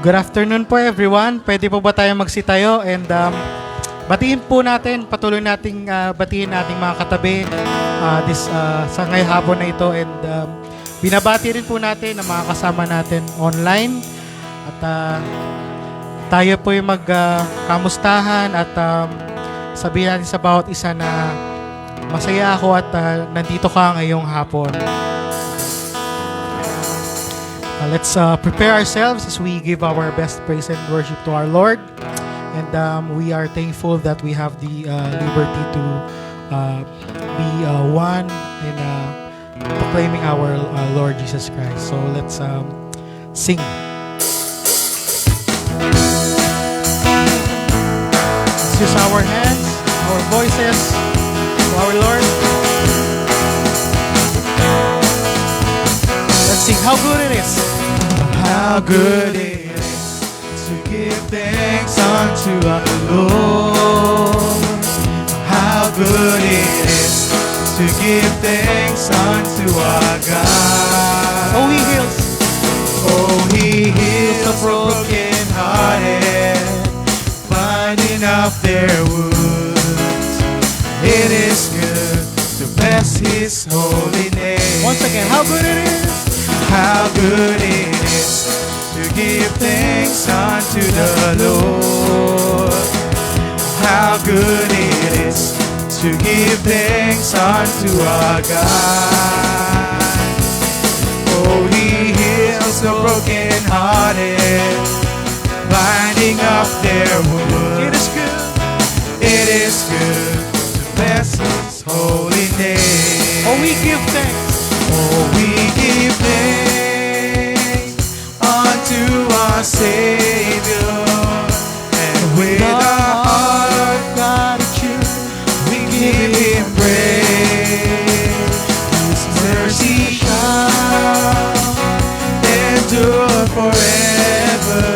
Good afternoon po everyone. Pwede po ba tayo magsitayo and batiin po natin, patuloy nating batiin nating mga katabi sa ngayong hapon na ito and binabati rin po natin ang mga kasama natin online at tayo po yung magkamustahan at sabihin natin sa bawat isa na masaya ako at nandito ka ngayong hapon. Let's prepare ourselves as we give our best praise and worship to our Lord. And we are thankful that we have the liberty to be one in proclaiming our Lord Jesus Christ. So let's sing. Let's use our hands, our voices to our Lord. Let's sing how good it is. How good it is to give thanks unto our Lord. How good it is to give thanks unto our God. Oh, He heals. Oh, He heals the brokenhearted, binding up their wounds. It is good to bless His holy name. Once again, how good it is. How good it is to give thanks unto the Lord. How good it is to give thanks unto our God. Oh, He heals the brokenhearted, binding up their wounds. It is good. It is good to bless His holy name. Oh, we give thanks. Oh, we give thanks unto our Savior, and with our heart of gratitude, we give Him praise. His mercy shall endure forever.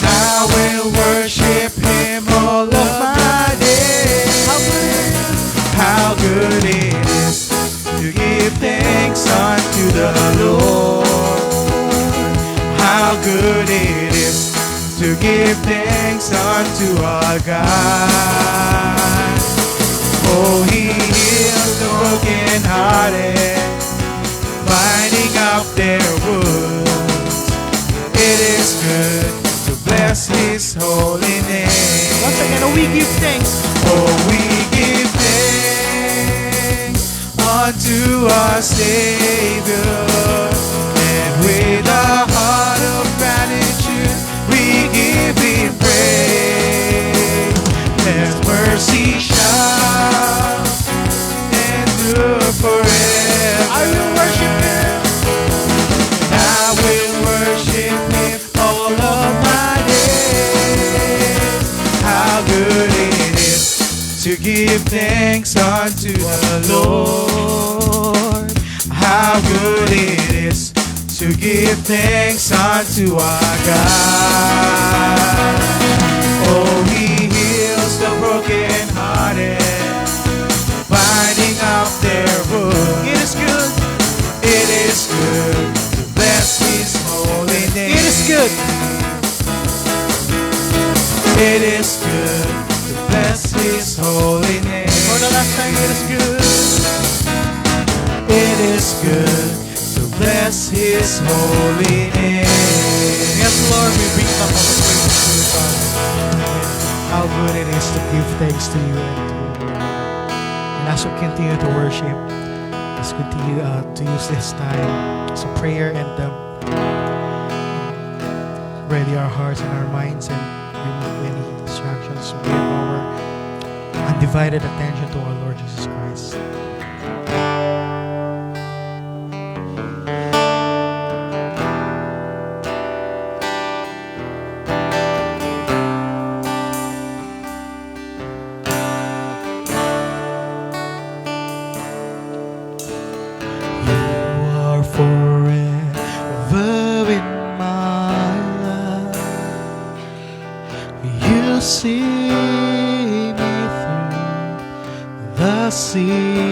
I will worship Him all of my days. How good it is to give thanks unto the Lord. How good it is to give thanks unto our God. Oh, He heals the brokenhearted, binding up their wounds. It is good to bless His holy name. Once again, oh, we give thanks. Oh, we give thanks unto our Savior, and with a heart of gratitude, we give Him praise. His mercy shall endure forever. I will worship Him. I will worship Him all of my days. How good it is to give thanks unto the Lord. How good it is to give thanks unto our God. Oh, He heals the brokenhearted, binding up their wounds. It is good. It is good to bless His holy name. It is good. It is good to bless His holy name. For the last time, it is good. It is good to bless His holy name. Yes, Lord, we bring up our praise to you, Father. How good it is to give thanks to you and as we continue to worship, let's continue to use this time as a prayer and ready our hearts and our minds and remove any distractions. Give our undivided attention to our Lord Jesus Christ. You are forever in my life. You see me through the sea.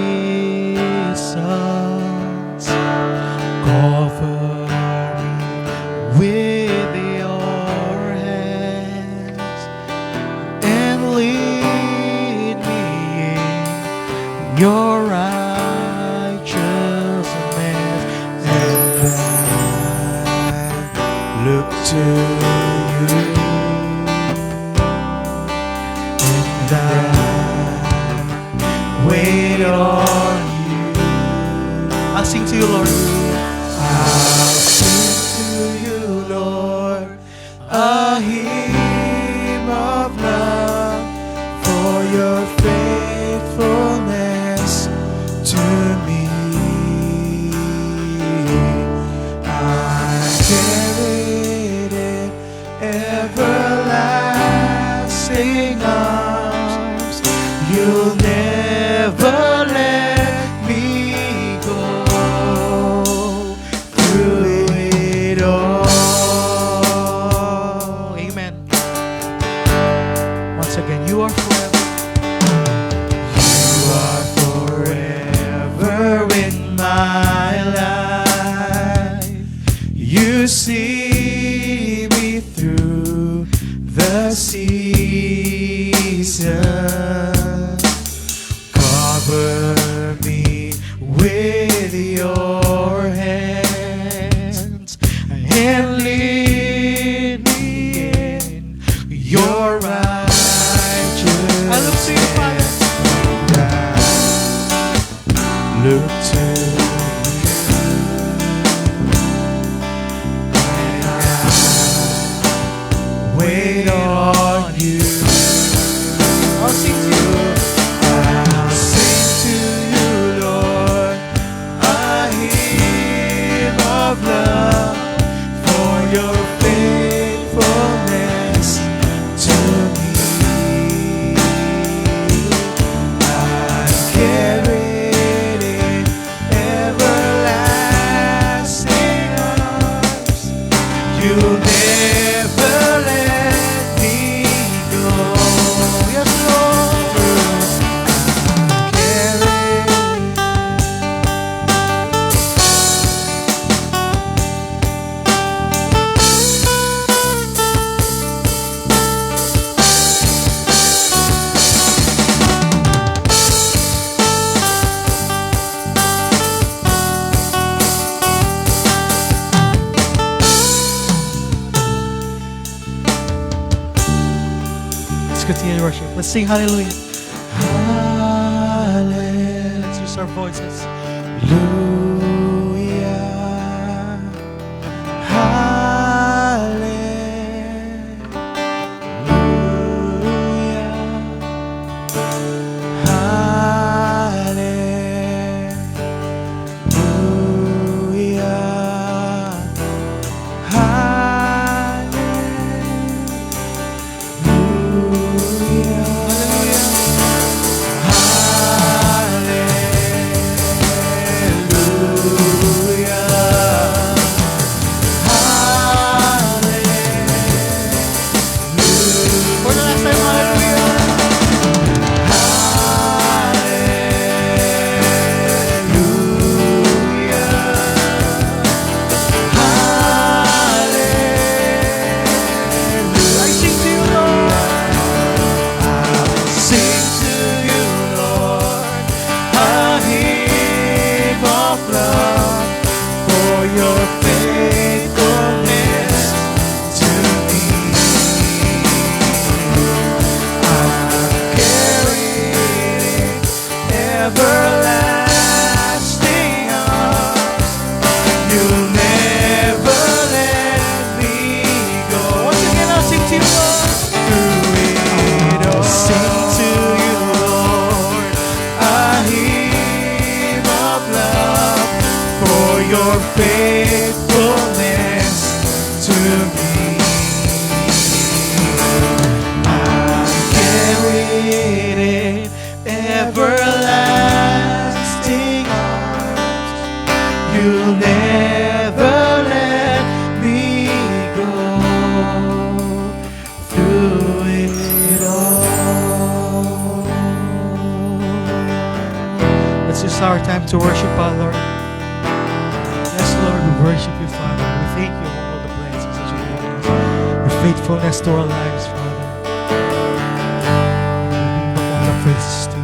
to you, and I wait on you. I'll sing to you, Lord. I'll sing to you, Lord, a hymn of love for your faithfulness to me. I carried in everlasting arms. You'll never let me go through it all. Amen. Once again, you are forever. You are forever in my life. You see me through the seasons. Cover me with your hands and lead me in your righteousness. I look to you, Father. Look to you, wait on you. I'll sing to you. I'll sing to you, Lord, a hymn of love for your faithfulness to me. I'm carried in everlasting arms. You'll never let me go. Yes, Lord. I'm carried. Let's continue to worship. Let's sing hallelujah. Hallelujah. Let's use our voices. For the last time, hallelujah. I sing to you, Lord. Sing to you, Lord, a hymn of love for your faithfulness to me. I'm carried in everlasting arms. You'll never let me go. Once again, I'll sing to you, Lord. Through it all, sing to you, Lord, a hymn of love for your faithfulness to me. I'm carried in everlasting arms. You'll never let me go through it all. Let's use our time to worship our Lord. Yes, Lord, we worship you, Father. We thank you for all the blessings that you give us. Your faithfulness to our lives, Father. We bring all the praises to you.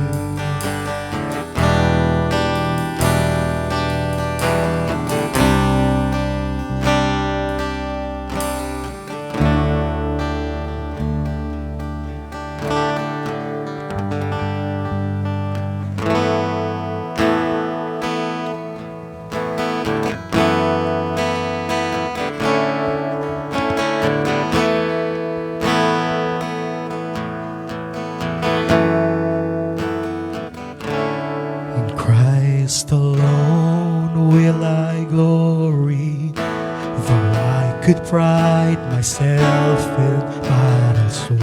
will I glory, though I could pride myself in battle soul.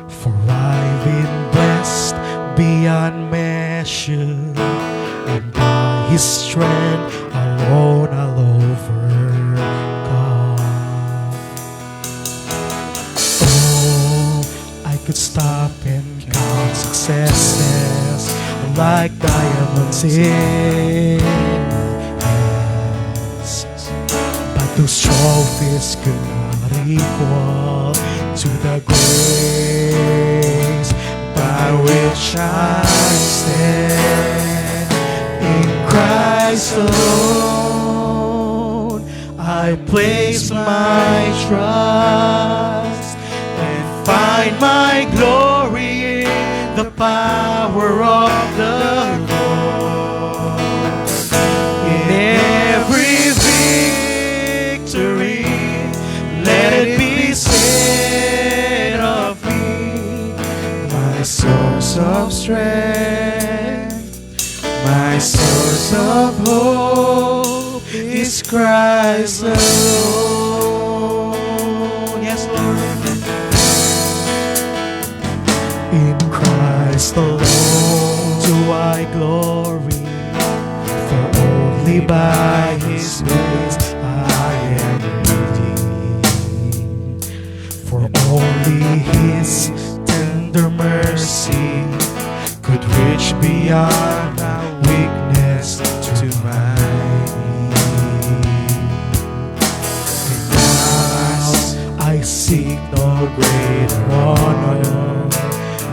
For I've been blessed beyond measure, and by His strength alone I'll overcome. Oh, I could stop and count successes like diamonds in hands, but those trophies could not equal to the grace by which I stand. In Christ alone I place my trust and find my glory in the power of the Lord. In every victory, let it be said of me, my source of strength, my source of hope is Christ alone. Yes, Lord. In Christ alone do I glory, for only by His grace I am redeemed. For only His tender mercy could reach beyond my weakness to my need. And now I seek no greater honor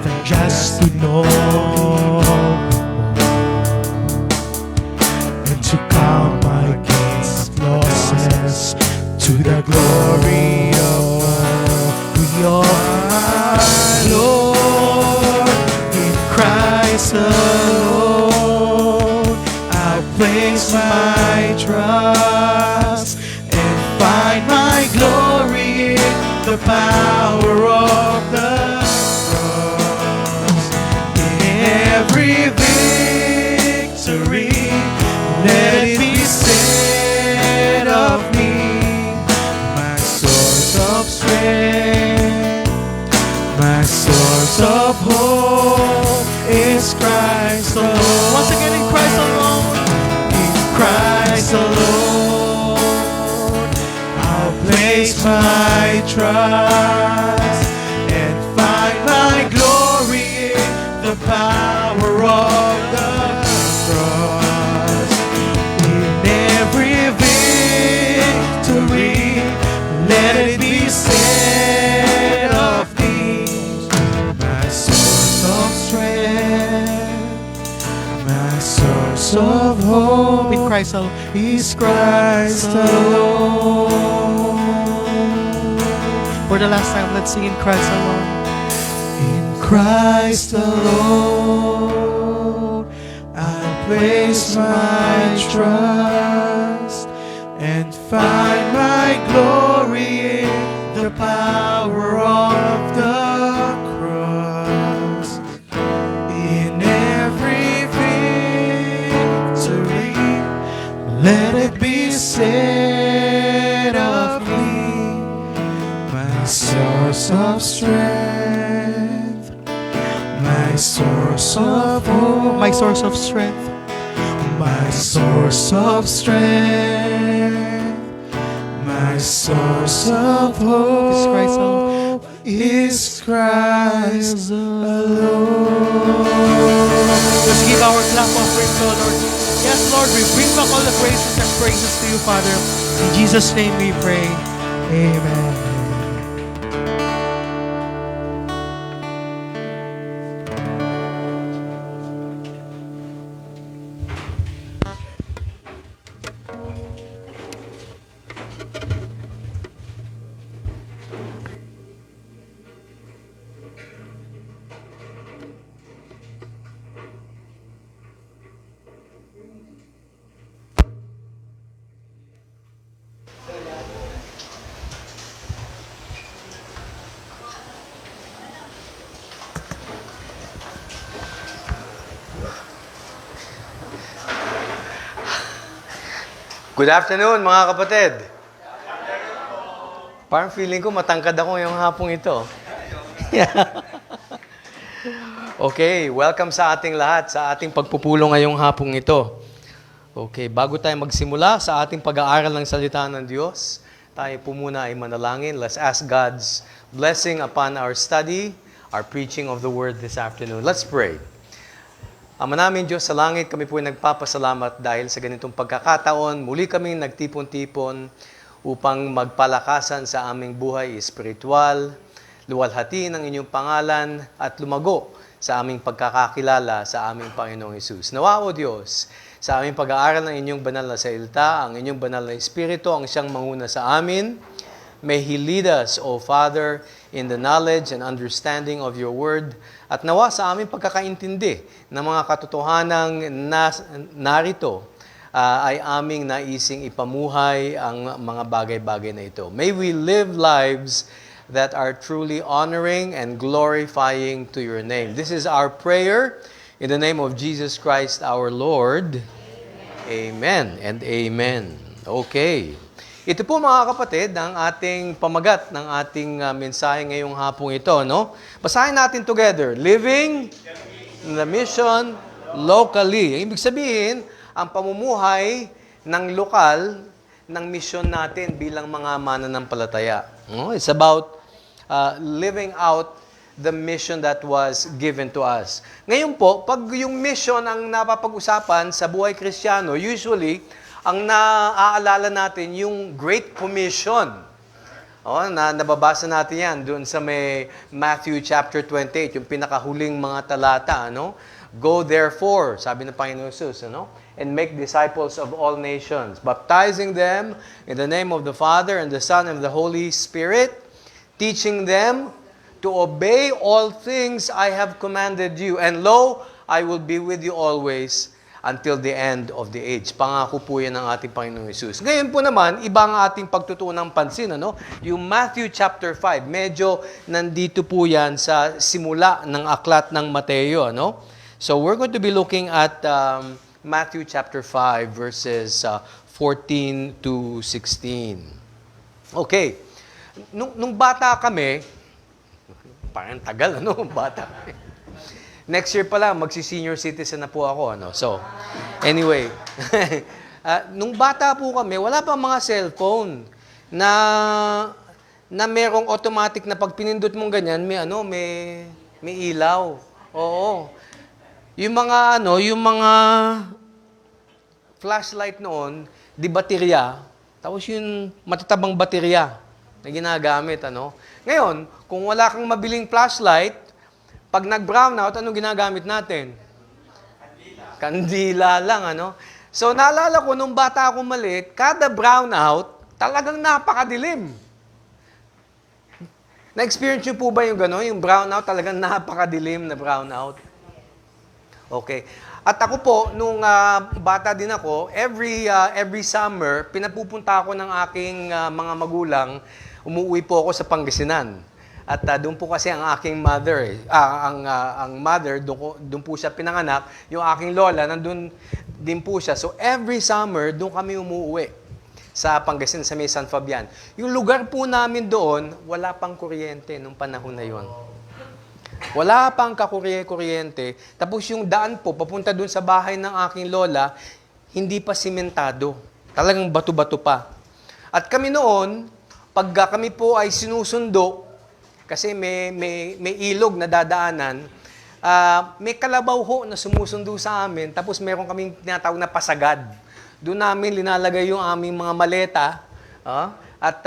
than just to know and to count my gains and losses to the glory of my Lord. In Christ alone I'll place my trust and find my glory in the power of the every victory, let it be said of me, my source of strength, my source of hope is Christ alone. Once again, in Christ alone, in Christ alone, I'll place my trust and find my glory in the power of the cross. In every victory, let it be said of me, my source of strength, my source of hope In Christ alone. is Christ alone. For the last time, let's sing in Christ alone. In Christ alone I place my trust and find my glory in the power of the cross. In every victory, let it be said of me, my source of strength, my source of hope, My source of strength. my source of strength, my source of hope Is Christ alone. is Christ alone. Let's give our clap offering to the Lord. Yes, Lord, we bring back all the praises and praises to you, Father. In Jesus' name we pray. Amen. Good afternoon, mga kapatid. Parang feeling ko matangkad ako yung hapong ito. Okay, welcome sa ating lahat sa ating pagpupulong ngayong hapong ito. Okay, bago tayo magsimula sa ating pag-aaral ng salita ng Diyos, tayo po muna ay manalangin. Let's ask God's blessing upon our study, our preaching of the Word this afternoon. Let's pray. Ama namin Diyos sa langit, kami po ay nagpapasalamat dahil sa ganitong pagkakataon, muli kaming nagtipon-tipon upang magpalakasan sa aming buhay espiritual, luwalhati ng inyong pangalan at lumago sa aming pagkakakilala sa aming Panginoong Hesus. Nawa o Diyos, sa aming pag-aaral ng inyong banal na salita, ang inyong banal na Espiritu ang siyang manguna sa amin. May He lead us, O Father, in the knowledge and understanding of your word, at nawa sa aming pagkakaintindi ng mga katotohanang narito ay aming naising ipamuhay ang mga bagay-bagay na ito. May we live lives that are truly honoring and glorifying to your name. This is our prayer in the name of Jesus Christ our Lord. Amen and amen. Okay. Ito po mga kapatid, ang ating pamagat ng ating mensahe ngayong hapong ito, no? Basahin natin together. Living the mission locally. Ibig sabihin, ang pamumuhay ng lokal ng misyon natin bilang mga mananampalataya. No? It's about living out the mission that was given to us. Ngayon po, pag yung mission ang napapag-usapan sa buhay Kristiyano, usually, ang naaalala natin yung Great Commission. Nababasa natin yan doon sa may Matthew chapter 28, yung pinakahulling mga talata. Go therefore, sabi ng Panginoon Jesus, and make disciples of all nations, baptizing them in the name of the Father and the Son and the Holy Spirit, teaching them to obey all things I have commanded you. And lo, I will be with you always until the end of the age. Pangako po yan ng ating Panginoong Hesus. Ngayon po naman, iba ang ating pagtutunan ng pansin. Yung Matthew chapter 5, medyo nandito po yan sa simula ng aklat ng Mateo. So we're going to be looking at Matthew chapter 5, verses 14 to 16. Okay. Nung bata kami, parang tagal, bata kami. Next year pa lang, magsi-senior citizen na po ako. So, anyway. Nung bata po kami, wala pa mga cellphone na merong automatic na pag pinindot mong ganyan, may ilaw. Oo. Yung mga flashlight noon, di baterya, tapos yung matatabang baterya na ginagamit. Ngayon, kung wala kang mabiling flashlight, pag nag-brownout, anong ginagamit natin? Kandila lang, So, naalala ko, nung bata akong maliit, kada brownout, talagang napakadilim. Na-experience nyo po ba yung gano'n? Yung brownout, talagang napakadilim na brownout. Okay. At ako po, nung bata din ako, every summer, pinapupunta ako ng aking mga magulang, umuwi po ako sa Pangasinan. At doon po kasi ang aking mother, ang mother, doon po siya pinanganak. Yung aking lola, nandun din po siya. So every summer, doon kami umuwi sa Pangasinan, sa may San Fabian. Yung lugar po namin doon, wala pang kuryente nung panahon na yon. Wala pang kakuryente. Tapos yung daan po, papunta doon sa bahay ng aking lola, hindi pa simentado. Talagang bato-bato pa. At kami noon, pag kami po ay sinusundo, kasi may ilog na dadaanan, may kalabaw ho na sumusundo sa amin, tapos meron kaming tinatawag na pasagad. Doon namin linalagay yung aming mga maleta, at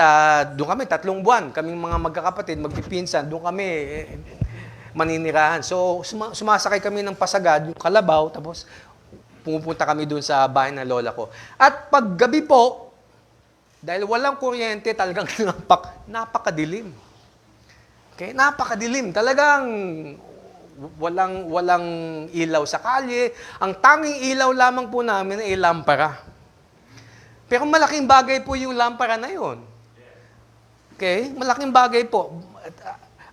doon kami 3 buwan, kaming mga magkakapatid, magpipinsan, doon kami maninirahan. So, sumasakay kami ng pasagad, yung kalabaw, tapos pumupunta kami doon sa bahay ng lola ko. At pag gabi po, dahil walang kuryente, talagang napakadilim. Okay, napakadilim. Talagang walang ilaw sa kalye. Ang tanging ilaw lamang po namin ay lampara. Pero malaking bagay po yung lampara na yon. Okay? Malaking bagay po.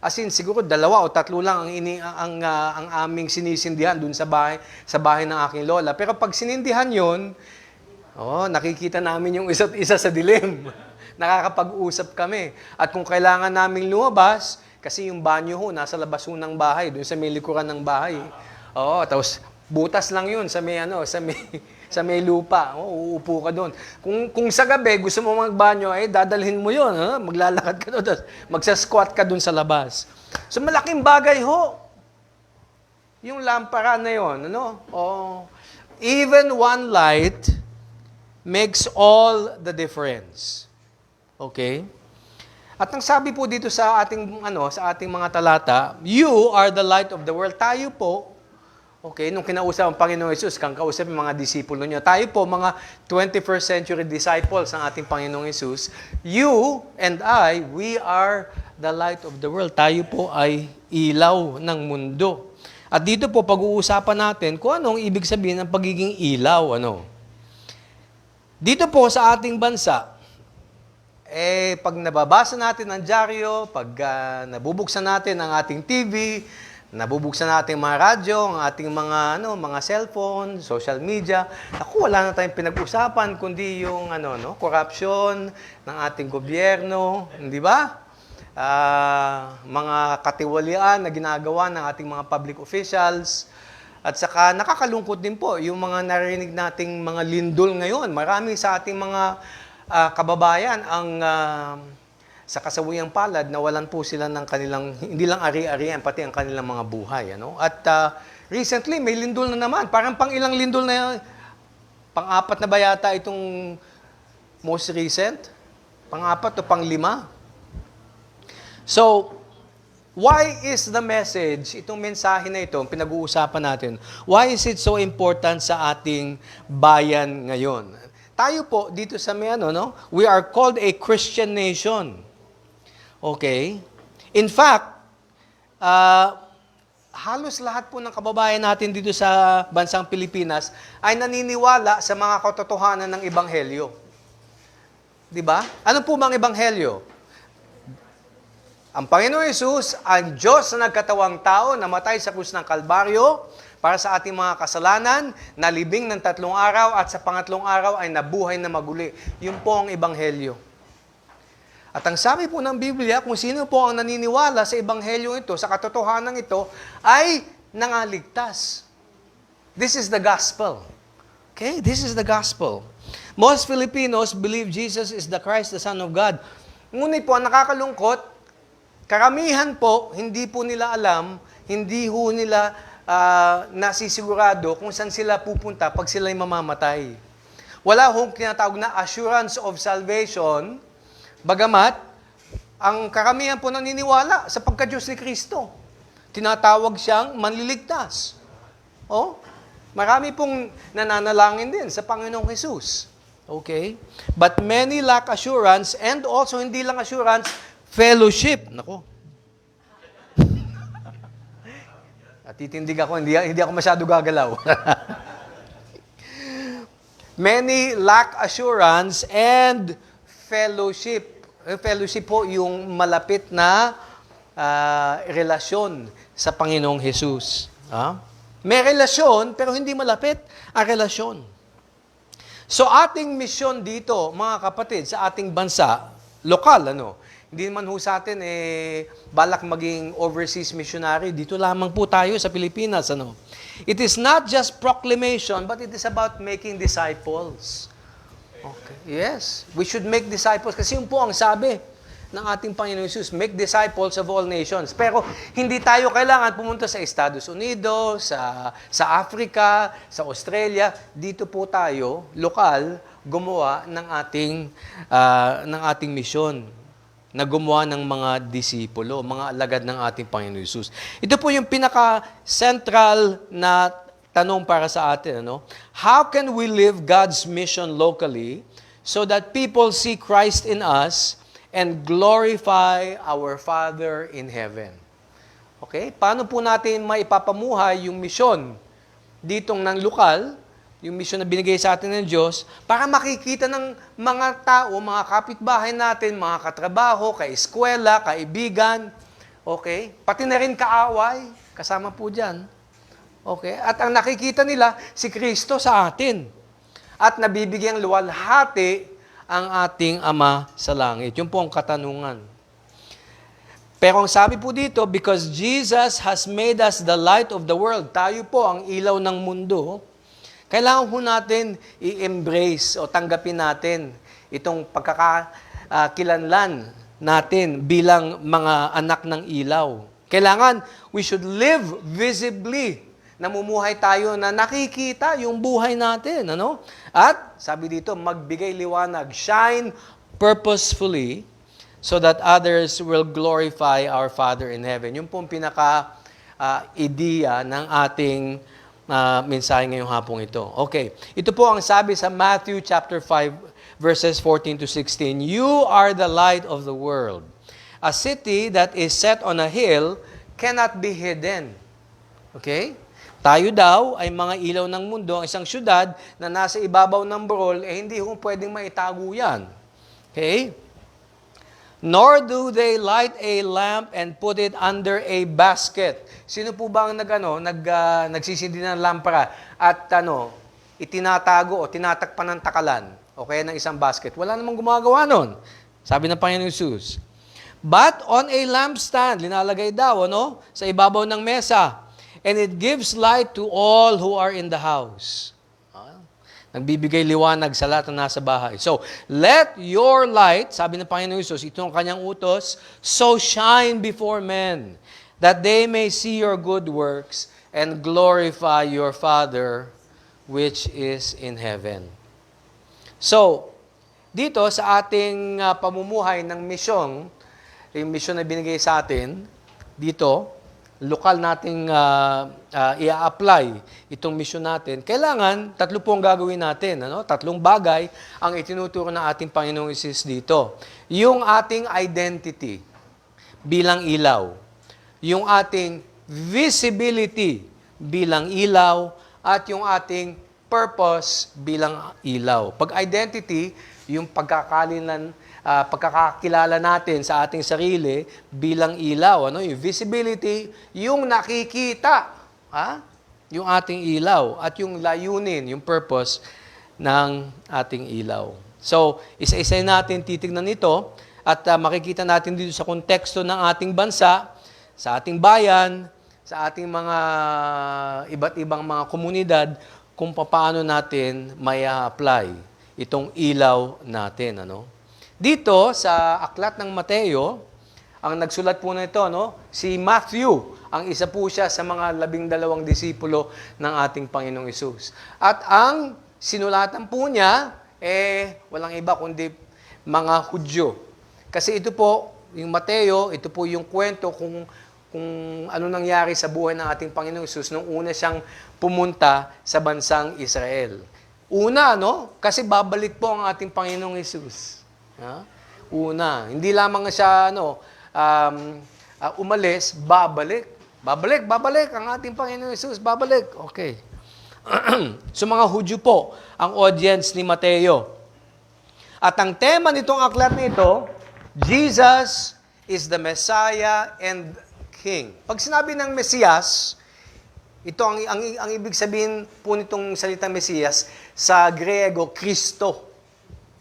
As in, siguro 2 o 3 lang ang aming sinisindihan dun sa bahay ng aking lola. Pero pag sinindihan yon, Oo, nakikita namin yung isa't isa sa dilim. Nakakapag-usap kami. At kung kailangan naming lumabas, kasi yung banyo ho, nasa labas ho ng bahay, doon sa may likuran ng bahay. Oo, tapos butas lang yun sa may, sa may lupa. Oo, uupo ka doon. Kung sa gabi, gusto mo magbanyo, ay dadalhin mo yun. Ha? Maglalakad ka doon, tapos magsasquat ka doon sa labas. So malaking bagay ho. Yung lampara na yun, Oh, even one light makes all the difference. Okay? At ang sabi po dito sa ating mga talata, you are the light of the world. Tayo po, okay, nung kinausap ang Panginoong Hesus, kang kausap yung mga disipulo niyo, tayo po, mga 21st century disciples ng ating Panginoong Hesus, you and I, we are the light of the world. Tayo po ay ilaw ng mundo. At dito po, pag-uusapan natin kung anong ibig sabihin ng pagiging ilaw, Dito po sa ating bansa, pag nababasa natin ang dyaryo, pag nabubuksan natin ang ating TV, nabubuksan natin mga radyo, ang ating mga cellphone, social media, wala na tayong pinag-usapan kundi yung corruption ng ating gobyerno, hindi ba? Mga katiwalian na ginagawa ng ating mga public officials. At saka nakakalungkot din po yung mga narinig nating mga lindol ngayon. Marami sa ating mga kababayan ang sa kasawuyang palad nawalan po sila ng kanilang, hindi lang ari-arian, pati ang kanilang mga buhay. At recently, may lindol na naman. Parang pang ilang lindol na, pang-apat na ba yata itong most recent? Pang-apat o pang-lima? So, why is the message, itong mensahe na ito, pinag-uusapan natin, why is it so important sa ating bayan ngayon? Tayo po, dito sa we are called a Christian nation. Okay? In fact, halos lahat po ng kababayan natin dito sa bansang Pilipinas ay naniniwala sa mga katotohanan ng Ebanghelyo. Di ba? Ano po bang Ebanghelyo? Ang Panginoon Hesus, ang Diyos na nagkatawang tao, namatay sa krus ng Kalbaryo para sa ating mga kasalanan, nalibing ng 3 araw at sa pangatlong araw ay nabuhay na maguli. Yun po ang Ebanghelyo. At ang sabi po ng Biblia, kung sino po ang naniniwala sa Ebanghelyo ito, sa katotohanan ito, ay nangaligtas. This is the gospel. Okay? This is the gospel. Most Filipinos believe Jesus is the Christ, the Son of God. Ngunit po, ang nakakalungkot, karamihan po, hindi po nila alam, hindi ho nila nasisigurado kung saan sila pupunta pag sila'y mamamatay. Wala hong tinatawag na assurance of salvation, bagamat, ang karamihan po naniniwala sa pagka-Diyos ni Kristo. Tinatawag siyang manliligtas. Marami pong nananalangin din sa Panginoong Hesus. Okay? But many lack assurance and also hindi lang assurance, fellowship. Nako. At titindig ako, hindi ako masyado gagalaw. Many lack assurance and fellowship. Fellowship po yung malapit na relasyon sa Panginoong Hesus. May relasyon, pero hindi malapit ang relasyon. So ating misyon dito, mga kapatid, sa ating bansa, lokal, hindi naman ho sa atin, balak maging overseas missionary. Dito lamang po tayo sa Pilipinas. It is not just proclamation, but it is about making disciples. Okay. Yes, we should make disciples. Kasi yun po ang sabi ng ating Panginoon Jesus, make disciples of all nations. Pero hindi tayo kailangan pumunta sa Estados Unidos, sa Africa, sa Australia. Dito po tayo, lokal, gumawa ng ating misyon, na gumawa ng mga disipulo, mga alagad ng ating Panginoon Jesus. Ito po yung pinaka-central na tanong para sa atin. How can we live God's mission locally so that people see Christ in us and glorify our Father in heaven? Okay? Paano po natin maipapamuhay yung misyon ditong ng lokal, yung misyon na binigay sa atin ng Diyos, para makikita ng mga tao, mga kapitbahay natin, mga katrabaho, kaeskwela, kaibigan, okay? Pati na rin kaaway, kasama po dyan. Okay? At ang nakikita nila, si Kristo sa atin. at nabibigyang luwalhati ang ating Ama sa langit. Yun po ang katanungan. Pero ang sabi po dito, because Jesus has made us the light of the world, tayo po ang ilaw ng mundo, kailangan po natin i-embrace o tanggapin natin itong pagkakakilanlan natin bilang mga anak ng ilaw. Kailangan, we should live visibly. Namumuhay tayo na nakikita yung buhay natin. Ano? At, sabi dito, magbigay liwanag. Shine purposefully so that others will glorify our Father in heaven. Yung pong pinaka-idea ng ating mensahe ngayong hapong ito. Okay. Ito po ang sabi sa Matthew chapter 5, verses 14 to 16. You are the light of the world. A city that is set on a hill cannot be hidden. Okay? Tayo daw ay mga ilaw ng mundo, ang isang syudad na nasa ibabaw ng burol, hindi kung pwedeng maitago yan. Okay? Nor do they light a lamp and put it under a basket. Sino po ba ang nagsisindi ng lampara at itinatago o tinatakpan ng takalan o kaya ng isang basket? Wala namang gumagawa nun. Sabi ng Panginoon Jesus. But on a lampstand, linalagay daw sa ibabaw ng mesa, and it gives light to all who are in the house. Nagbibigay liwanag sa lahat na nasa bahay. So, let your light, sabi ng Panginoon Jesus, ito ang kanyang utos, so shine before men, that they may see your good works and glorify your Father which is in heaven. So, dito sa ating pamumuhay ng misyon, yung misyon na binigay sa atin, dito, lokal nating i-apply itong mission natin, kailangan tatlo po ang gagawin natin. Tatlong bagay ang itinuturo ng ating Panginoong Isus dito. Yung ating identity bilang ilaw, yung ating visibility bilang ilaw, at yung ating purpose bilang ilaw. Pag identity, yung pagkakakilala natin sa ating sarili bilang ilaw. Yung visibility, yung nakikita, yung ating ilaw, at yung layunin, yung purpose ng ating ilaw. So, isa-isa natin titignan ito at makikita natin dito sa konteksto ng ating bansa, sa ating bayan, sa ating mga iba't ibang mga komunidad, kung paano natin may apply itong ilaw natin. Dito sa aklat ng Mateo, ang nagsulat po nito, si Matthew, ang isa po siya sa mga 12 disipulo ng ating Panginoong Hesus. At ang sinulatan po niya, walang iba kundi mga Hudyo. Kasi ito po, yung Mateo, ito po yung kwento kung ano nangyari sa buhay ng ating Panginoong Hesus nung una siyang pumunta sa bansang Israel. Una, kasi babalik po ang ating Panginoong Hesus. Una, hindi lamang siya umalis, babalik ang ating Panginoon Hesus, babalik. Okay. So mga Hudyo po ang audience ni Mateo. At ang tema nitong aklat nito, Jesus is the Messiah and King. Pag sinabi ng Mesiyas, ito ang ibig sabihin po nitong salitang Mesiyas sa Griego, Kristo.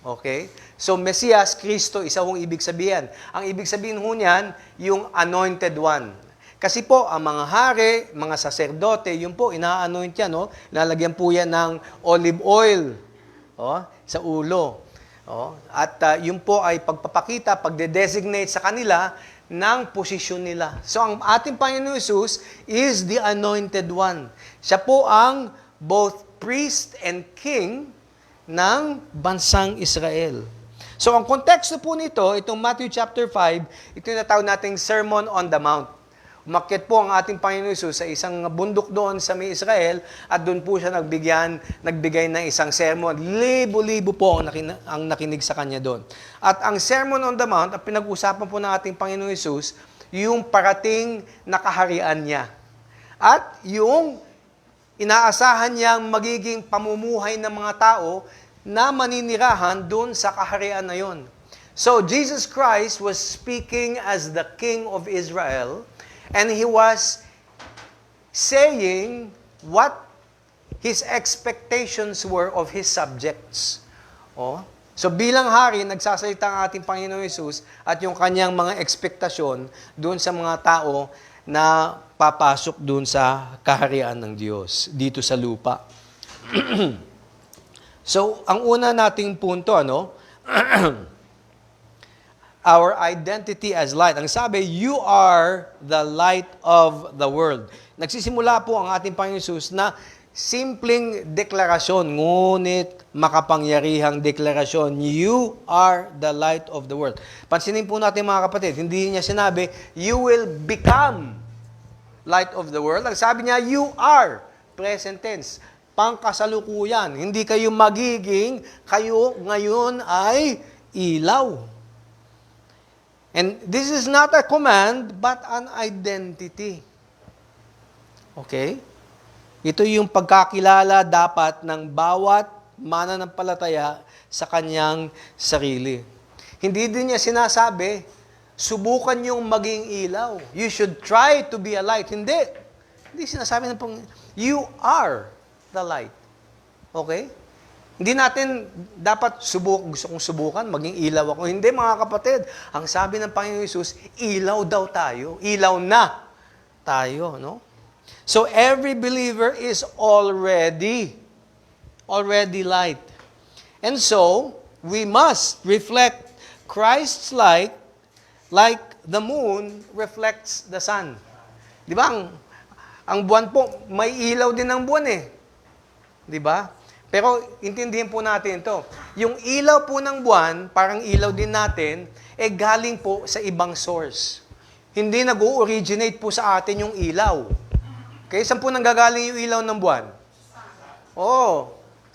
Okay? So, Mesiyas, Kristo, isa hong ibig sabihin. Ang ibig sabihin ho niyan, yung anointed one. Kasi po, ang mga hari, mga saserdote, yun po, ina-anoint yan, lalagyan po yan ng olive oil sa ulo. At yun po ay pagpapakita, pagde-designate sa kanila ng posisyon nila. So, ang ating Panginoon Jesus is the anointed one. Siya po ang both priest and king ng bansang Israel. So, ang konteksto po nito, itong Matthew chapter 5, ito yung natawag nating Sermon on the Mount. Umakyat po ang ating Panginoon Jesus sa isang bundok doon sa may Israel at doon po siya nagbigay ng isang sermon. Libo-libo po ang nakinig sa kanya doon. At ang Sermon on the Mount, ang pinag-usapan po ng ating Panginoon Jesus, yung parating na kaharian niya. At yung inaasahan niyang magiging pamumuhay ng mga tao na maninirahan doon sa kaharian na yon. So, Jesus Christ was speaking as the King of Israel, and He was saying what his expectations were of his subjects. Oh. So bilang hari, nagsasalita ang ating Panginoon Hesus at yung kanyang mga ekspektasyon doon sa mga tao na papasok doon sa kaharian ng Diyos, dito sa lupa. So, ang una nating punto, our identity as light. Ang sabi, you are the light of the world. Nagsisimula po ang ating Panginoon Hesus na simpleng deklarasyon, ngunit makapangyarihang deklarasyon. You are the light of the world. Pansinin po natin mga kapatid, hindi niya sinabi, you will become light of the world. Ang sabi niya, you are, present tense, pangkasalukuyan. Hindi kayo magiging, kayo ngayon ay ilaw. And this is not a command, but an identity. Okay? Ito yung pagkakilala dapat ng bawat mananampalataya sa kanyang sarili. Hindi din niya sinasabi, subukan yung maging ilaw. You should try to be a light. Hindi. Hindi sinasabi ng you are the light. Okay? Hindi natin dapat gusto kong subukan, maging ilaw ako. Hindi mga kapatid. Ang sabi ng Panginoon Hesus, ilaw daw tayo. Ilaw na tayo, no? So every believer is already light. And so, we must reflect Christ's light like the moon reflects the sun. Di ba? Ang buwan po, may ilaw din ng buwan eh. Di ba? Pero intindihin po natin ito. Yung ilaw po ng buwan, parang ilaw din natin, galing po sa ibang source. Hindi nag-originate po sa atin yung ilaw. Okay, saan po nanggagaling yung ilaw ng buwan?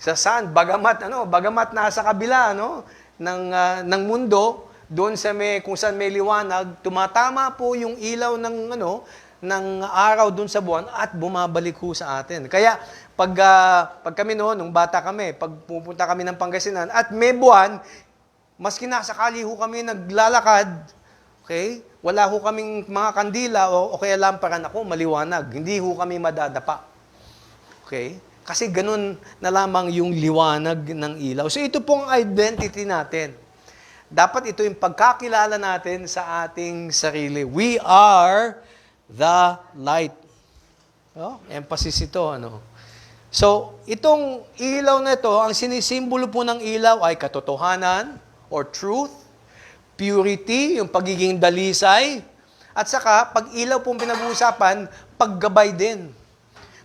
Sa sun. Bagamat nasa kabila, ng mundo, doon sa kung saan may liwanag, tumatama po yung ilaw ng araw doon sa buwan at bumabalik ho sa atin. Kaya pag kami nung bata kami, pag pupunta kami ng Pangasinan at may buwan, maski nasa kali ho kami naglalakad, okay? Wala ho kaming mga kandila o kaya lamparan ako, maliwanag. Hindi ho kami madadapa. Okay? Kasi ganun na lamang yung liwanag ng ilaw. So ito pong identity natin. Dapat ito yung pagkakilala natin sa ating sarili. We are the light. Emphasis ito, So, itong ilaw na ito, ang sinisimbolo po ng ilaw ay katotohanan or truth, purity, yung pagiging dalisay, at saka, pag ilaw pong pinag-uusapan, paggabay din.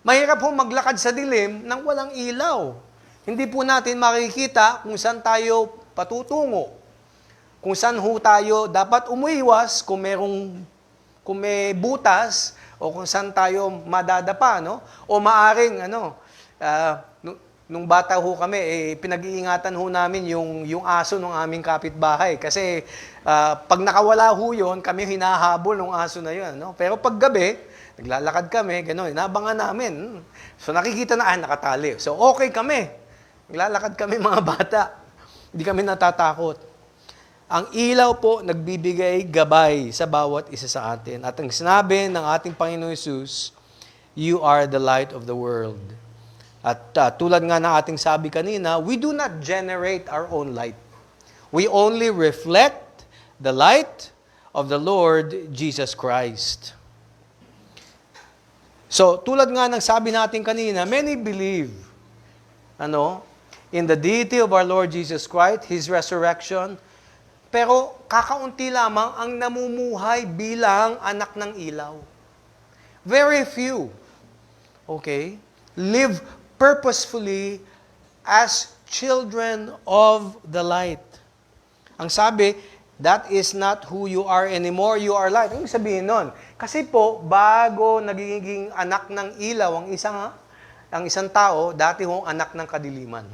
Mahirap po maglakad sa dilim nang walang ilaw. Hindi po natin makikita kung saan tayo patutungo. Kung saan ho tayo dapat umuiwas kung may butas o kung saan tayo madadapa, O maaring, nung bata ho kami, pinag-iingatan ho namin yung aso ng aming kapitbahay. Kasi pag nakawala ho yun, kami hinahabol ng aso na yun. Pero pag gabi, naglalakad kami, gano'n, inabangan namin. So nakikita na, nakatali. So okay kami. Naglalakad kami mga bata. Hindi kami natatakot. Ang ilaw po nagbibigay gabay sa bawat isa sa atin. At ang sinabi ng ating Panginoon Hesus, you are the light of the world. At tulad nga ng ating sabi kanina, we do not generate our own light. We only reflect the light of the Lord Jesus Christ. So, tulad nga ng sabi natin kanina, many believe in the deity of our Lord Jesus Christ, His resurrection, pero kakaunti lamang ang namumuhay bilang anak ng ilaw. Very few, live purposefully as children of the light. Ang sabi, that is not who you are anymore, you are light. Ano sabihin nun? Kasi po, bago nagiging anak ng ilaw ang isang tao, dati hong anak ng kadiliman.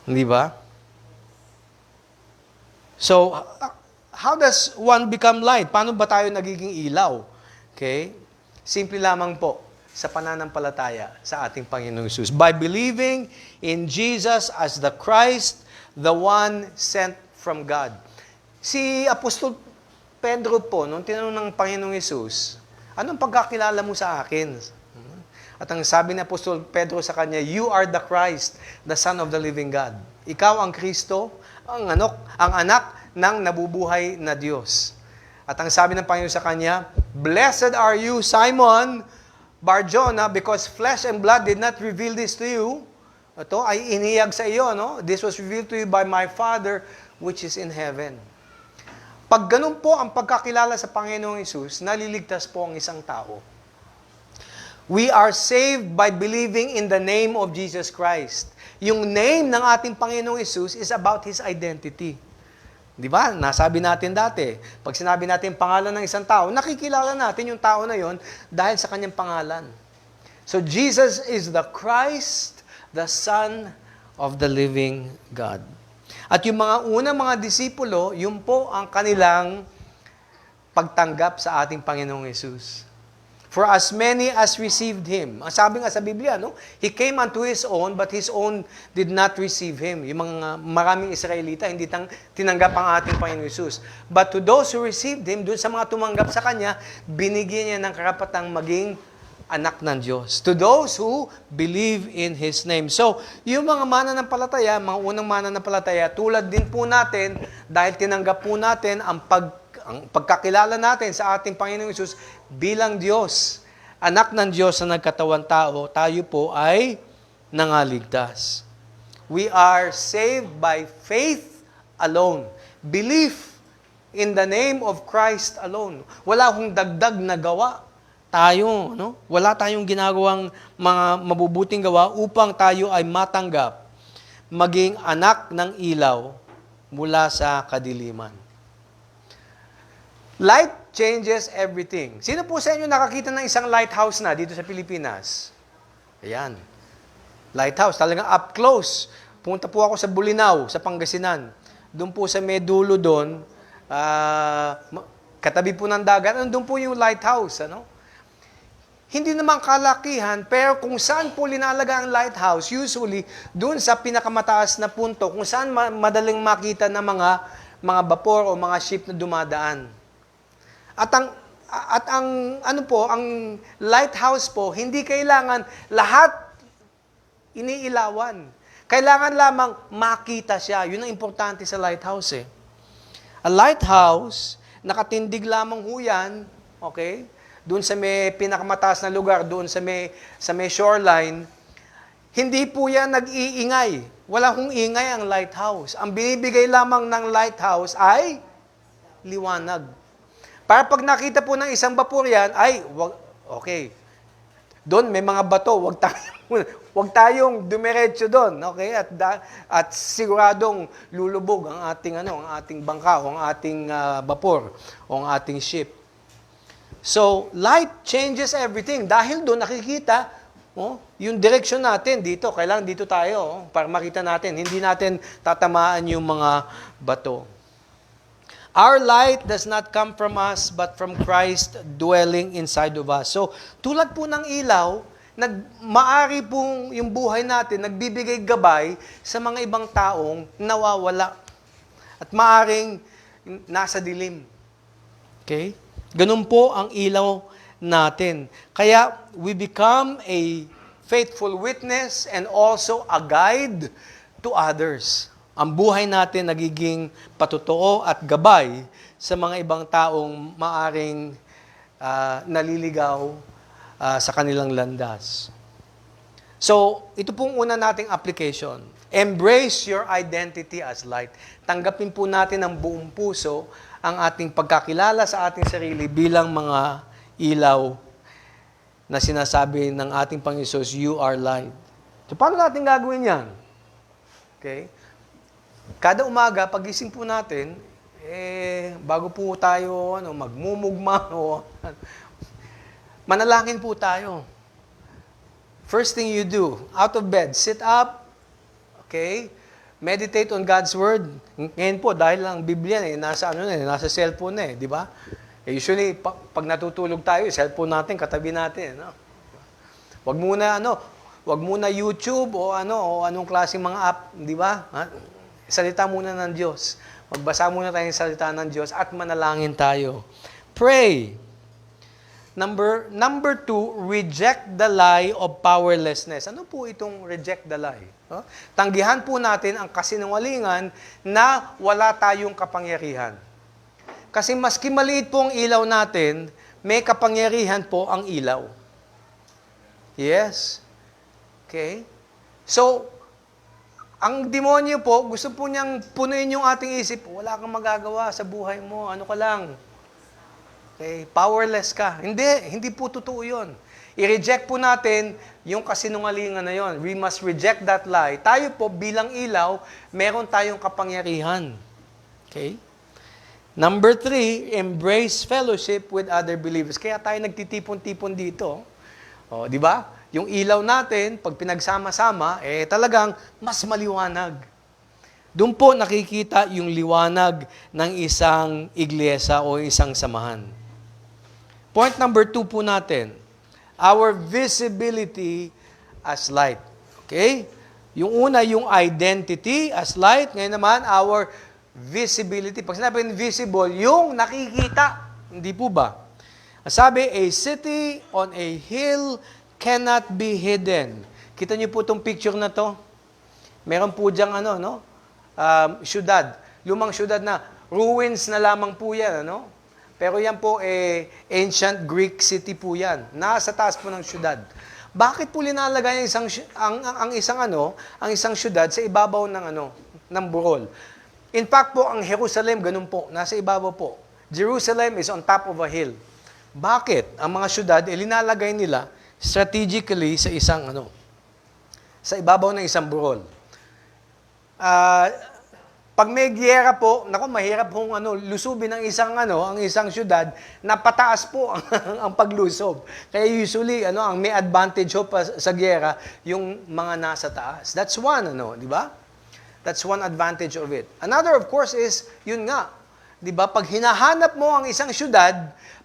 Hindi ba? So, how does one become light? Paano ba tayo nagiging ilaw? Okay? Simple lamang po, sa pananampalataya sa ating Panginoong Hesus. By believing in Jesus as the Christ, the one sent from God. Si Apostol Pedro po, nung tinanong ng Panginoong Hesus, anong pagkakilala mo sa akin? At ang sabi ni Apostol Pedro sa kanya, "You are the Christ, the Son of the living God." Ikaw ang Kristo, ang anak ng nabubuhay na Diyos. At ang sabi ng Panginoon sa kanya, "Blessed are you, Simon Bar-Jonah, because flesh and blood did not reveal this to you." Ito ay inihayag sa iyo, no? "This was revealed to you by my Father which is in heaven." Pag ganun po ang pagkakilala sa Panginoong Hesus, naliligtas po ang isang tao. We are saved by believing in the name of Jesus Christ. Yung name ng ating Panginoong Hesus is about His identity. Di ba? Nasabi natin dati, pag sinabi natin pangalan ng isang tao, nakikilala natin yung tao na yon dahil sa kanyang pangalan. So Jesus is the Christ, the Son of the living God. At yung mga unang mga disipulo, yun po ang kanilang pagtanggap sa ating Panginoong Hesus. For as many as received Him. Ang sabi nga sa Biblia, no? He came unto His own, but His own did not receive Him. Yung mga maraming Israelita, hindi tinanggap ang ating Panginoong Hesus. But to those who received Him, dun sa mga tumanggap sa Kanya, binigyan niya ng karapatang maging anak ng Diyos. To those who believe in His name. So, yung mga mananampalataya, mga unang mananampalataya, tulad din po natin, dahil tinanggap po natin ang pagkakilala natin sa ating Panginoong Hesus bilang Diyos, anak ng Diyos na nagkatawang tao, tayo po ay nangaligtas. We are saved by faith alone. Belief in the name of Christ alone. Wala akong dagdag na gawa. Tayo, no? Wala tayong ginagawang mga mabubuting gawa upang tayo ay matanggap maging anak ng ilaw mula sa kadiliman. Light changes everything. Sino po sa inyo nakakita ng isang lighthouse na dito sa Pilipinas? Ayan. Lighthouse, talagang up close. Pumunta po ako sa Bulinaw, sa Pangasinan. Doon po sa may dulo doon, katabi po ng dagat, doon po yung lighthouse. Ano? Hindi naman kalakihan, pero kung saan po linalaga ang lighthouse, usually, doon sa pinakamataas na punto, kung saan madaling makita ng mga vapor o mga ship na dumadaan. At ang lighthouse po, hindi kailangan lahat iniilawan. Kailangan lamang makita siya. Yun ang importante sa lighthouse eh. A lighthouse, nakatindig lamang ho yan, okay? Doon sa may pinakamataas na lugar, doon sa may shoreline, hindi po yan nag-iingay. Wala hong ingay ang lighthouse. Ang binibigay lamang ng lighthouse ay liwanag. Para pag nakita po ng isang vapor yan, okay. Doon may mga bato, wag tayong dumiretso doon, okay? At siguradong lulubog ang ating bangka, o ang ating vapor, o ang ating ship. So, light changes everything. Dahil doon nakikita, yung direction natin dito, kailangan dito tayo, para makita natin. Hindi natin tatamaan yung mga bato. Our light does not come from us, but from Christ dwelling inside of us. So, tulad po ng ilaw, maari pong yung buhay natin, nagbibigay gabay sa mga ibang taong nawawala. At maaring nasa dilim. Okay? Ganun po ang ilaw natin. Kaya, we become a faithful witness and also a guide to others. Ang buhay natin nagiging patotoo at gabay sa mga ibang taong maaring naliligaw sa kanilang landas. So, ito pong una nating application. Embrace your identity as light. Tanggapin po natin ng buong puso ang ating pagkakilala sa ating sarili bilang mga ilaw na sinasabi ng ating Panginoon, "You are light." So, paano natin gagawin yan? Okay? Kada umaga, pagising po natin, bago po tayo magmumugma, manalangin po tayo. First thing you do, out of bed, sit up, okay? Meditate on God's Word. Ngayon po, dahil ang Biblia nasa cellphone di ba? Usually, pag natutulog tayo, cellphone natin, katabi natin. No? Wag muna YouTube o anong klaseng mga app, di ba? Salita muna ng Diyos. Magbasa muna tayo ng salita ng Diyos at manalangin tayo. Pray. Number two, reject the lie of powerlessness. Ano po itong reject the lie? Huh? Tanggihan po natin ang kasinungalingan na wala tayong kapangyarihan. Kasi maski maliit po ang ilaw natin, may kapangyarihan po ang ilaw. Yes. Okay? So, ang demonyo po, gusto po niyang punuin yung ating isip, wala kang magagawa sa buhay mo, ano ka lang. Okay? Powerless ka. Hindi po totoo yun. I-reject po natin yung kasinungalingan na yon. We must reject that lie. Tayo po, bilang ilaw, meron tayong kapangyarihan. Okay? Number three, embrace fellowship with other believers. Kaya tayo nagtitipon-tipon dito. O, di ba? Yung ilaw natin, pag pinagsama-sama, talagang mas maliwanag. Doon po nakikita yung liwanag ng isang iglesia o isang samahan. Point number 2 po natin, our visibility as light. Okay? Yung una, yung identity as light. Ngayon naman, our visibility. Pag sinabi visible, yung nakikita. Hindi po ba? Sabi, a city on a hill cannot be hidden. Kita niyo po itong picture na to? Meron po diyang syudad. Lumang syudad na ruins na lamang po yan. Pero yan po, ancient Greek city po yan. Nasa taas po ng syudad. Bakit po linalagay ang isang syudad sa ibabaw ng burol? In fact po, ang Jerusalem, ganun po, nasa ibabaw po. Jerusalem is on top of a hill. Bakit? Ang mga syudad, linalagay nila strategically sa sa ibabaw ng isang burol. Pag may giyera po, mahirap pong lusubin ang isang syudad na pataas po ang paglusob. Kaya usually, ang may advantage pa sa giyera, yung mga nasa taas. That's one, di ba? That's one advantage of it. Another, of course, is, yun nga, di ba? Pag hinahanap mo ang isang syudad,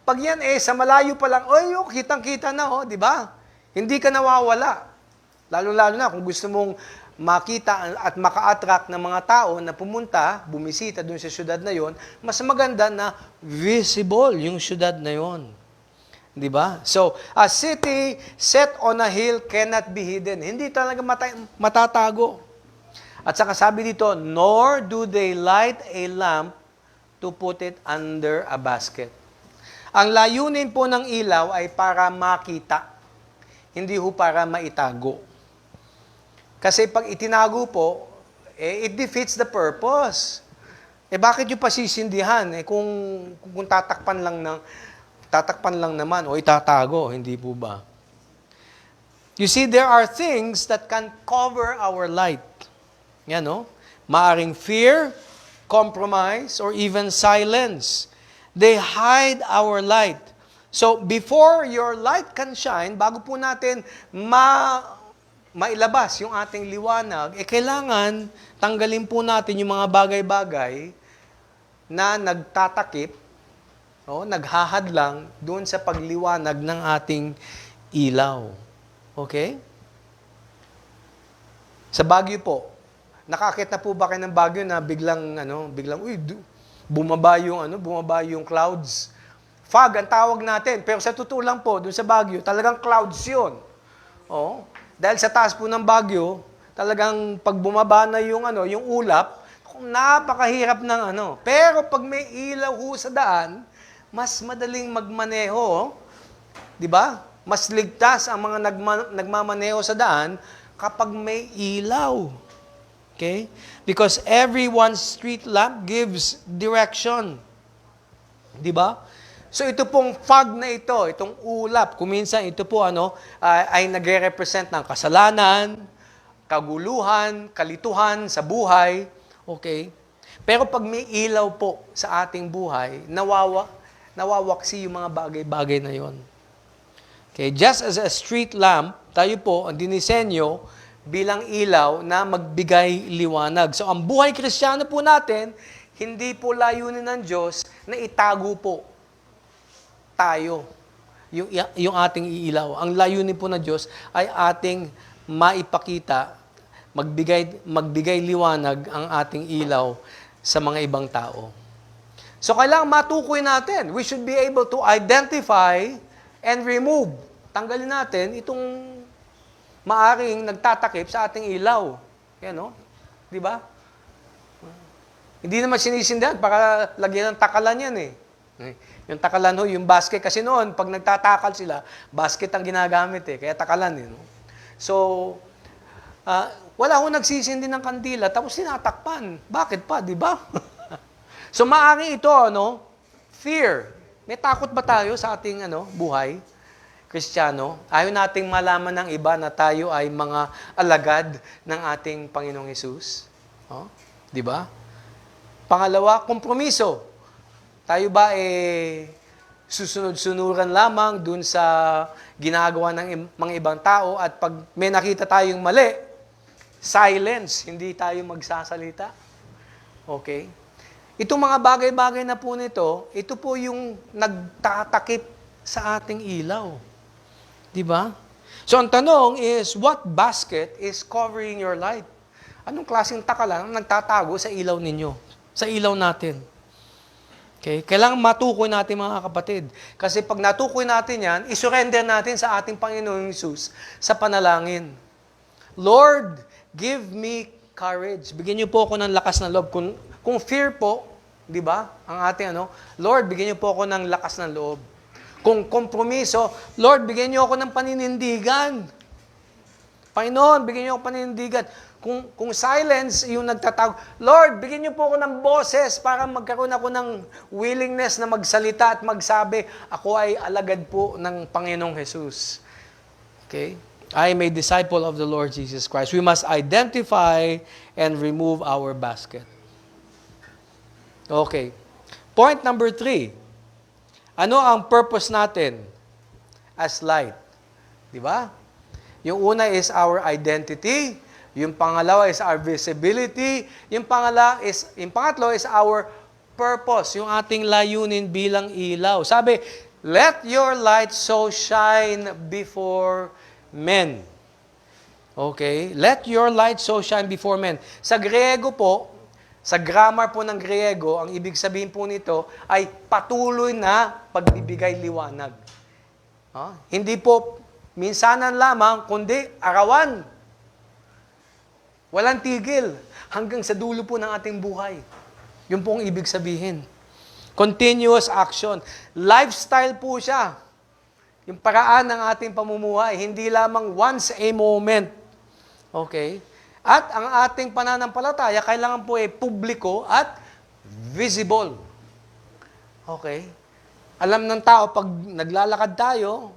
pag yan sa malayo pa lang, kitang-kita na, di ba? Hindi ka nawawala. Lalo-lalo na kung gusto mong makita at maka-attract ng mga tao na pumunta, bumisita dun sa syudad na yon, mas maganda na visible yung syudad na yon. Di ba? So, a city set on a hill cannot be hidden. Hindi talaga matatago. At saka sabi dito, nor do they light a lamp to put it under a basket. Ang layunin po ng ilaw ay para makita, hindi ho para maitago. Kasi pag itinago po, it defeats the purpose. Bakit yung pasisindihan? Kung tatakpan lang naman o itatago, hindi po ba? You see, there are things that can cover our light. Yan, maaring fear, compromise, or even silence. They hide our light. So, before your light can shine, bago po natin mailabas yung ating liwanag, kailangan tanggalin po natin yung mga bagay-bagay na nagtatakip, naghahadlang doon sa pagliwanag ng ating ilaw. Okay? Sa Baguio po, nakakita po ba kayo ng Baguio na biglang bumaba yung clouds? Fog ang tawag natin, pero sa totoo lang po, doon sa Baguio, talagang clouds yun. Dahil sa taas po ng Baguio, talagang pag bumaba na yung ulap, napakahirap ng Pero pag may ilaw ho sa daan, mas madaling magmaneho. Di ba? Mas ligtas ang mga nagmamaneho sa daan kapag may ilaw. Okay? Because every one street lamp gives direction. Di ba? So ito pong fog na ito, itong ulap, kuminsan ito po ay nagre-represent ng kasalanan, kaguluhan, kalituhan sa buhay. Okay? Pero pag may ilaw po sa ating buhay, nawawaksi yung mga bagay-bagay na yon. Okay? Just as a street lamp, tayo po ang dinisenyo bilang ilaw na magbigay liwanag. So ang buhay Kristiyano po natin, hindi po layunin ng Diyos na itago po tayo, yung ating iilaw. Ang layunin po ng Diyos ay ating maipakita, magbigay liwanag ang ating ilaw sa mga ibang tao. So, kailangan matukoy natin. We should be able to identify and remove. Tanggalin natin itong maaring nagtatakip sa ating ilaw. Yan, no? Di ba? Hindi naman sinisindihan para lagyan ng takalan yan eh. Yung takalan ho, yung basket. Kasi noon, pag nagtatakal sila, basket ang ginagamit eh. Kaya takalan eh. No? So, wala ho nagsisindi ng kandila, tapos tinatakpan. Bakit pa, di ba? So, maaring ito, fear. May takot ba tayo sa ating buhay? Kristiyano, ayaw nating malaman ng iba na tayo ay mga alagad ng ating Panginoong Hesus. Di ba? Pangalawa, kompromiso. Tayo ba susunod-sunuran lamang dun sa ginagawa ng mga ibang tao at pag may nakita tayong mali, silence, hindi tayo magsasalita. Okay? Itong mga bagay-bagay na po nito, ito po yung nagtatakip sa ating ilaw. Di ba? So, ang tanong is, what basket is covering your light? Anong klaseng takalan ang nagtatago sa ilaw ninyo? Sa ilaw natin? Okay? Kailangan matukoy natin mga kapatid. Kasi pag natukoy natin yan, isurrender natin sa ating Panginoong Hesus sa panalangin. Lord, give me courage. Bigyan niyo po ako ng lakas ng loob. Kung fear po, di ba? Ang ating Lord, bigyan niyo po ako ng lakas ng loob. Kung kompromiso, Lord, bigyan niyo ako ng paninindigan. Panginoon, bigyan niyo ako paninindigan. Kung silence yung nagtatawag, Lord, bigyan niyo po ako ng boses para magkaroon ako ng willingness na magsalita at magsabi, ako ay alagad po ng Panginoong Hesus. Okay? I am a disciple of the Lord Jesus Christ. We must identify and remove our basket. Okay. Point number 3. Ano ang purpose natin as light? Di ba? Yung una is our identity. Yung pangalawa is our visibility. Yung pangatlo is our purpose. Yung ating layunin bilang ilaw. Sabi, let your light so shine before men. Okay? Let your light so shine before men. Sa Griego po, sa grammar po ng Griego, ang ibig sabihin po nito ay patuloy na pagbibigay liwanag. Hindi po minsanan lamang, kundi arawan. Walang tigil hanggang sa dulo po ng ating buhay. Yun po ang ibig sabihin. Continuous action. Lifestyle po siya. Yung paraan ng ating pamumuhay, hindi lamang once a moment. Okay? At ang ating pananampalataya, kailangan po publiko at visible. Okay? Alam ng tao, pag naglalakad tayo,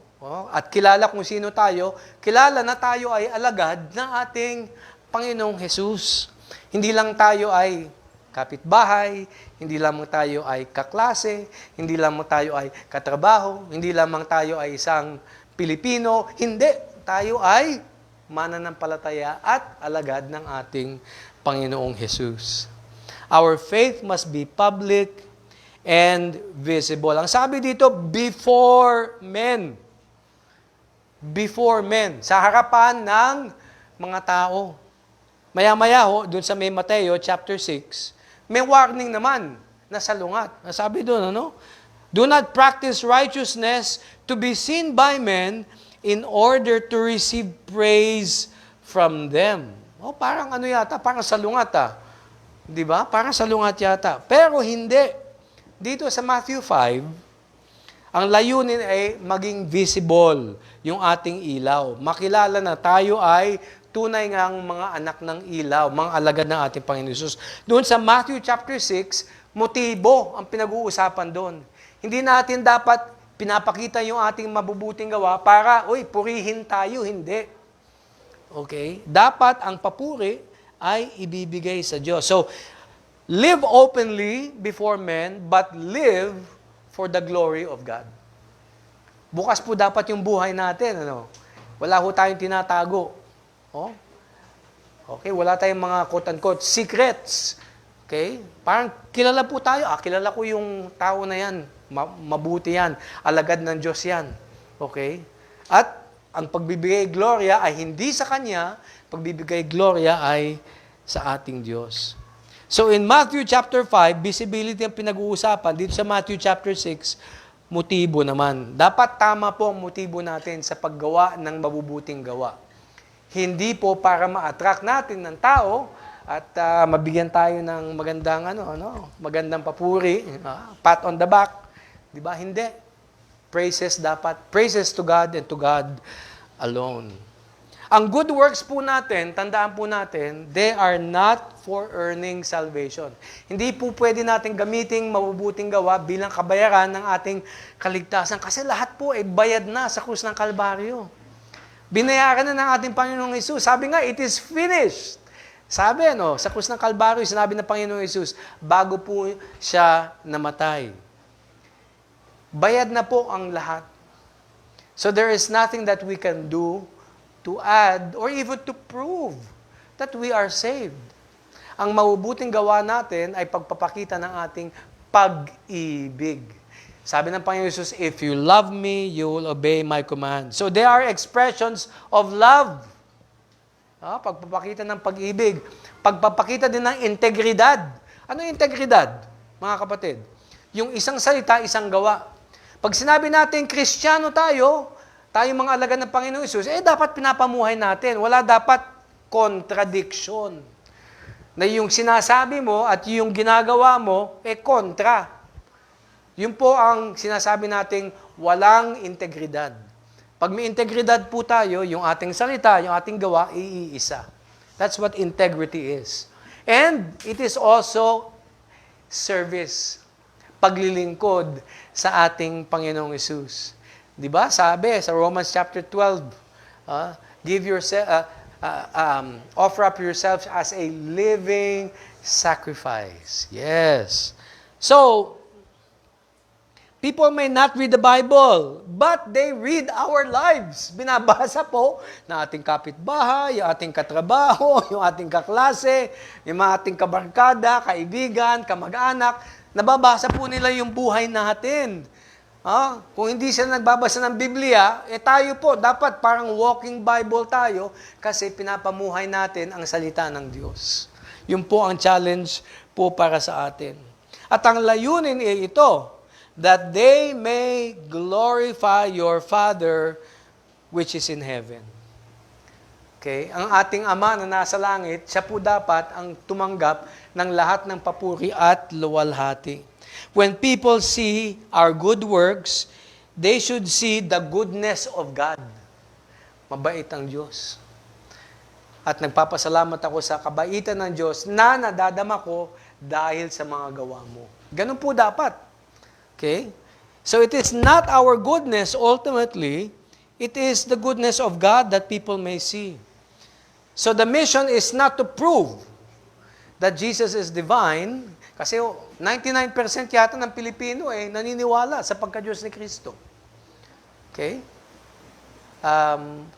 at kilala kung sino tayo, kilala na tayo ay alagad ng ating Panginoong Hesus. Hindi lang tayo ay kapitbahay, hindi lamang tayo ay kaklase, hindi lamang tayo ay katrabaho, hindi lamang tayo ay isang Pilipino, hindi. Tayo ay mananampalataya at alagad ng ating Panginoong Hesus. Our faith must be public and visible. Ang sabi dito, before men. Before men. Sa harapan ng mga tao. Maya-maya doon sa may Mateo chapter 6, may warning naman na salungat. Nasabi doon, do not practice righteousness to be seen by men in order to receive praise from them. Parang yata, parang salungat Di ba? Parang salungat yata. Pero hindi. Dito sa Matthew 5, ang layunin ay maging visible yung ating ilaw. Makilala na tayo ay tunay ngang mga anak ng ilaw, mga alagad ng ating Panginoon Hesus. Doon sa Matthew chapter 6, motibo ang pinag-uusapan doon. Hindi natin dapat pinapakita yung ating mabubuting gawa para, purihin tayo. Hindi. Okay? Dapat ang papuri ay ibibigay sa Diyos. So, live openly before men, but live for the glory of God. Bukas po dapat yung buhay natin. Wala ho tayong tinatago. Okay? Wala tayong mga quote-unquote secrets. Okay? Parang kilala po tayo. Kilala ko yung tao na yan. Mabuti yan. Alagad ng Diyos yan. Okay? At ang pagbibigay gloria ay hindi sa Kanya, pagbibigay gloria ay sa ating Diyos. So in Matthew chapter 5, visibility ang pinag-uusapan. Dito sa Matthew chapter 6, motibo naman. Dapat tama po ang motibo natin sa paggawa ng mabubuting gawa. Hindi po para ma-attract natin ng tao at mabigyan tayo ng magandang magandang papuri, pat on the back. 'Di ba? Hindi. Praises to God and to God alone. Ang good works po natin, tandaan po natin, they are not for earning salvation. Hindi po pwede natin gamiting mabubuting gawa bilang kabayaran ng ating kaligtasan kasi lahat po ay bayad na sa krus ng Kalbaryo. Binayaran na ng ating Panginoong Hesus. Sabi nga, it is finished. Sabi, sa krus ng Kalbaryo, sinabi ng Panginoong Hesus, bago po siya namatay. Bayad na po ang lahat. So there is nothing that we can do to add or even to prove that we are saved. Ang mabubuting gawa natin ay pagpapakita ng ating pag-ibig. Sabi ng Panginoon Jesus, if you love me, you will obey my command. So there are expressions of love. Pagpapakita ng pag-ibig. Pagpapakita din ng integridad. Ano yung integridad, mga kapatid? Yung isang salita, isang gawa. Pag sinabi natin, Kristiyano tayo mga alagad ng Panginoong Hesus, dapat pinapamuhay natin. Wala dapat contradiction. Na yung sinasabi mo at yung ginagawa mo, kontra. Yun po ang sinasabi nating walang integridad. Pag may integridad po tayo, yung ating salita, yung ating gawa, iisa. That's what integrity is. And it is also service. Paglilingkod sa ating Panginoong Hesus. 'Di ba? Sabi sa Romans chapter 12, offer up yourselves as a living sacrifice. Yes. So, people may not read the Bible, but they read our lives. Binabasa po ng ating kapitbahay, yung ating katrabaho, yung ating kaklase, yung ating kabarkada, kaibigan, kamag-anak. Nababasa po nila yung buhay natin. Kung hindi sila nagbabasa ng Biblia, tayo po, dapat parang walking Bible tayo kasi pinapamuhay natin ang salita ng Diyos. Yun po ang challenge po para sa atin. At ang layunin ay ito, that they may glorify your Father which is in heaven. Okay? Ang ating Ama na nasa langit, siya po dapat ang tumanggap ng lahat ng papuri at luwalhati. When people see our good works, they should see the goodness of God. Mabait ang Diyos. At nagpapasalamat ako sa kabaitan ng Diyos na nadadama ko dahil sa mga gawa mo. Ganun po dapat. Okay? So it is not our goodness ultimately, it is the goodness of God that people may see. So the mission is not to prove that Jesus is divine, kasi 99% yata ng Pilipino naniniwala sa pagka-Diyos ni Kristo. Okay?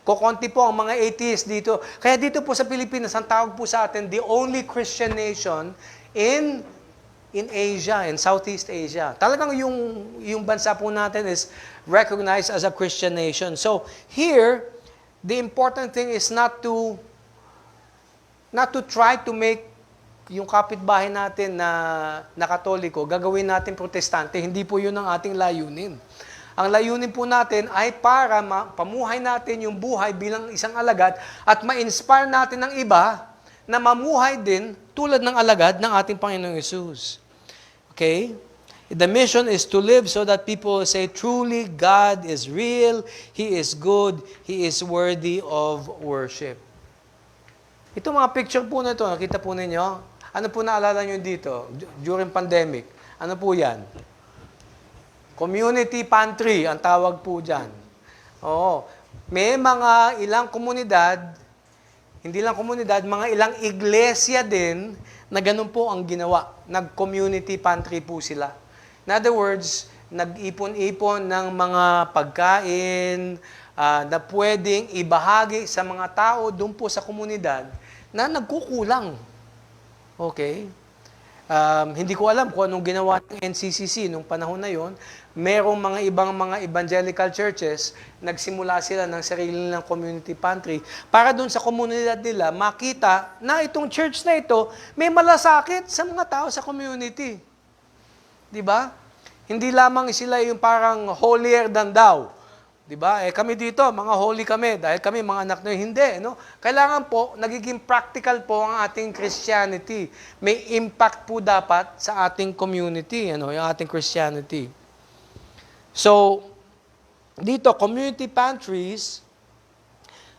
Kukunti po ang mga atheists dito. Kaya dito po sa Pilipinas, ang tawag po sa atin, the only Christian nation in Asia, in Southeast Asia. Talagang yung bansa po natin is recognized as a Christian nation. So, here, the important thing is not to try to make yung kapitbahay natin na Katoliko, gagawin natin protestante. Hindi po yun ang ating layunin. Ang layunin po natin ay para pamuhay natin yung buhay bilang isang alagad at ma-inspire natin ng iba na mamuhay din tulad ng alagad ng ating Panginoong Hesus. Okay? The mission is to live so that people say, truly, God is real, He is good, He is worthy of worship. Ito mga picture po na ito, nakita po ninyo. Ano po naalala nyo dito during pandemic? Ano po yan? Community pantry, ang tawag po dyan. Oo. May mga ilang komunidad, hindi lang komunidad, mga ilang iglesia din na ganun po ang ginawa. Nag-community pantry po sila. In other words, nag-ipon-ipon ng mga pagkain na pwedeng ibahagi sa mga tao doon po sa komunidad na nagkukulang. Okay? Hindi ko alam kung anong ginawa ng NCCC nung panahon na yon. Merong mga ibang mga evangelical churches, nagsimula sila ng sarili nilang community pantry para doon sa komunidad nila makita na itong church na ito may malasakit sa mga tao sa community. 'Di ba? Hindi lamang sila yung parang holier than thou. 'Di ba? Kami dito, mga holy kami dahil kami mga anak na hindi, no? Kailangan po nagiging practical po ang ating Christianity. May impact po dapat sa ating community, yung ating Christianity. So, dito community pantries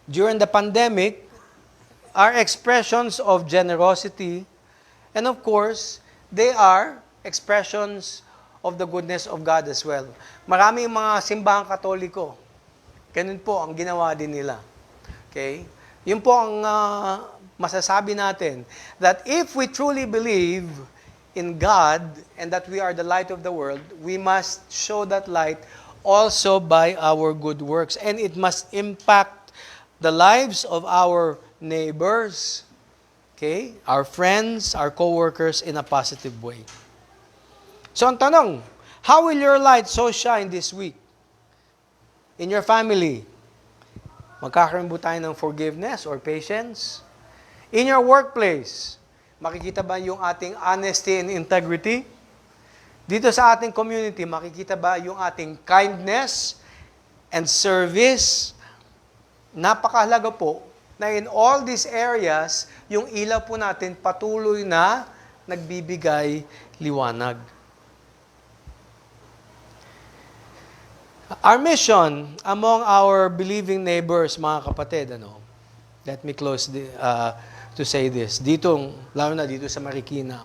during the pandemic are expressions of generosity, and of course, they are expressions of the goodness of God as well. Marami yung mga simbahang Katoliko. Ganun po ang ginawa din nila. Okay? Yun po ang masasabi natin, that if we truly believe in God and that we are the light of the world, we must show that light also by our good works. And it must impact the lives of our neighbors, okay? Our friends, our co-workers in a positive way. So ang tanong, how will your light so shine this week? In your family, magkakaroon ba tayo ng forgiveness or patience? In your workplace, makikita ba yung ating honesty and integrity? Dito sa ating community, makikita ba yung ating kindness and service? Napakahalaga po na in all these areas, yung ilaw po natin patuloy na nagbibigay liwanag. Our mission among our believing neighbors, mga kapatid, let me close to say this. Lalo na dito sa Marikina.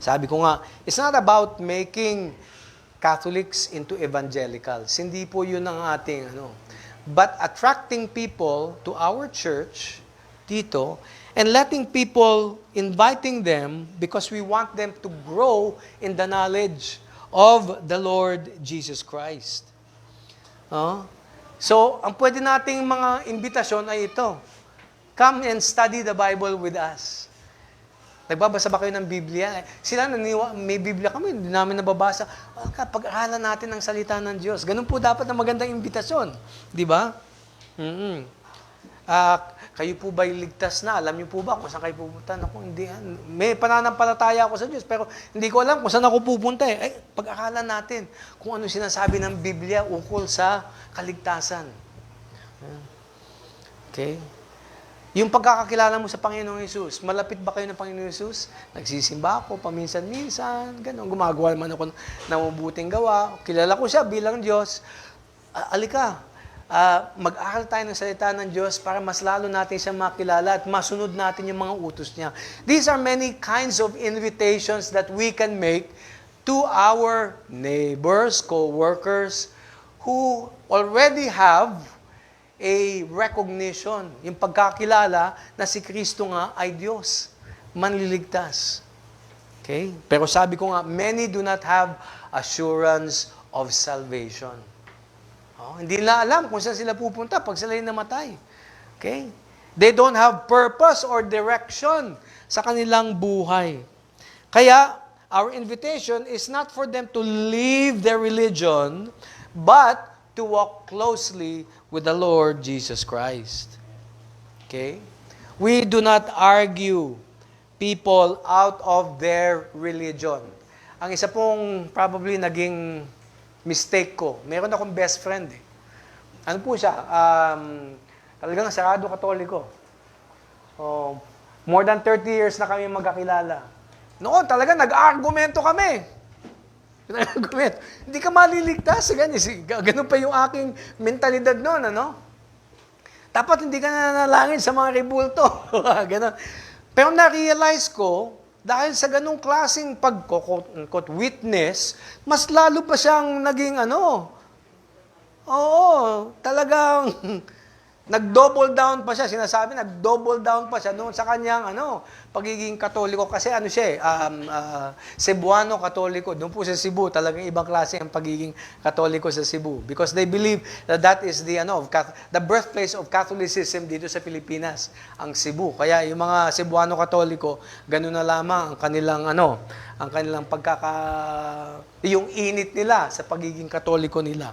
Sabi ko nga, it's not about making Catholics into evangelicals. Hindi po yun ang ating, but attracting people to our church dito and letting people, inviting them because we want them to grow in the knowledge of the Lord Jesus Christ. So, ang pwede nating mga imbitasyon ay ito. Come and study the Bible with us. Nagbabasa ba kayo ng Biblia? Sila may Biblia kami, hindi namin nababasa. Pag-aralan natin ang salita ng Diyos. Ganun po dapat ang magandang imbitasyon. Di ba? Kayo po ba'y ligtas na? Alam niyo po ba kung saan kayo pupunta? Naku, hindi. May pananampalataya ako sa Diyos, pero hindi ko alam kung saan ako pupunta. Pag-aralan natin kung ano sinasabi ng Biblia ukol sa kaligtasan. Okay? Yung pagkakakilala mo sa Panginoong Hesus, malapit ba kayo ng Panginoong Hesus? Nagsisimba ako, paminsan-minsan, gano'n. Gumagawa naman ako ng mabuting gawa. Kilala ko siya bilang Diyos. Alika, mag-aral tayo ng salita ng Diyos para mas lalo natin siya makilala at masunod natin yung mga utos niya. These are many kinds of invitations that we can make to our neighbors, co-workers, who already have a recognition, yung pagkakilala na si Kristo nga ay Diyos, manliligtas. Okay? Pero sabi ko nga, many do not have assurance of salvation. Hindi na alam kung saan sila pupunta pag sila yung namatay. Okay? They don't have purpose or direction sa kanilang buhay. Kaya, our invitation is not for them to leave their religion, but to walk closely with the Lord Jesus Christ. Okay? We do not argue people out of their religion. Ang isa pong probably naging mistake ko. Meron akong best friend eh. Ano po siya? Talagang sarado Katoliko. More than 30 years na kami magkakilala. Noon, talaga nag-argumento kami. Hindi ka maliligtas. Ganun pa yung aking mentalidad noon, Dapat hindi ka nanalangin sa mga ribulto. Ganun. Pero na-realize ko, dahil sa ganung klaseng pag-quote witness, mas lalo pa siyang naging talagang nag-double down pa siya. Sinasabi, nag-double down pa siya noon sa kanyang pagiging Katoliko. Kasi Cebuano Katoliko. Doon po sa Cebu, talagang ibang klase ang pagiging Katoliko sa Cebu. Because they believe that that is the birthplace of Catholicism dito sa Pilipinas, ang Cebu. Kaya yung mga Cebuano Katoliko, gano'n na lamang ang kanilang yung init nila sa pagiging Katoliko nila.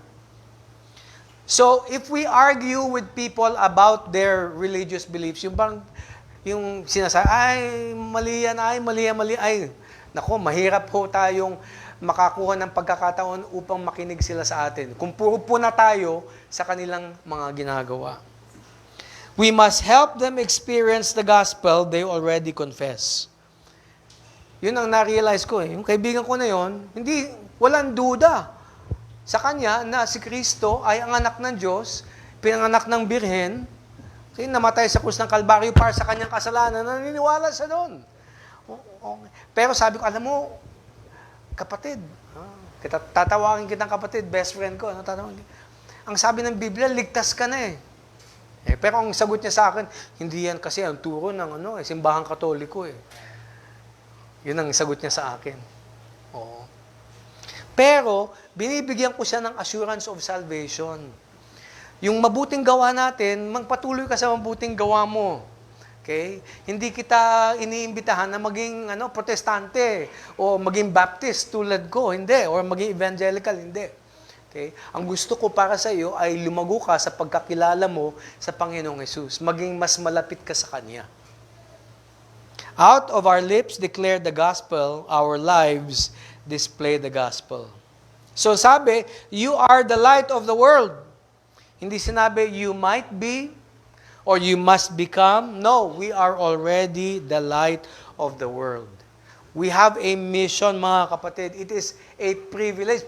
So, if we argue with people about their religious beliefs, yung sinasabi, mali yan, mali, nako, mahirap po tayong makakuha ng pagkakataon upang makinig sila sa atin. Kung puro po na tayo sa kanilang mga ginagawa. We must help them experience the gospel they already confess. Yun ang na-realize ko eh. Yung kaibigan ko na yon, walang duda sa kanya na si Kristo ay ang anak ng Diyos, pinanganak ng Birhen, kasi namatay sa krus ng Kalbaryo para sa kanyang kasalanan, naniniwala siya doon. Okay. Pero sabi ko, alam mo, kapatid, tatawagin kitang kapatid, best friend ko, tatawagin. Ang sabi ng Biblia, ligtas ka na eh. Pero ang sagot niya sa akin, hindi yan kasi ang turo ng simbahang katoliko eh. Yun ang sagot niya sa akin. Oo. Pero, binibigyan ko siya ng assurance of salvation. Yung mabuting gawa natin, magpatuloy ka sa mabuting gawa mo. Okay? Hindi kita iniimbitahan na maging protestante o maging baptist tulad ko, hindi. Or maging evangelical, hindi. Okay? Ang gusto ko para sa iyo ay lumago ka sa pagkakilala mo sa Panginoong Hesus. Maging mas malapit ka sa Kanya. Out of our lips declare the gospel, our lives display the gospel. So sabi, you are the light of the world. Hindi sinabi, you might be or you must become. No, we are already the light of the world. We have a mission, mga kapatid. It is a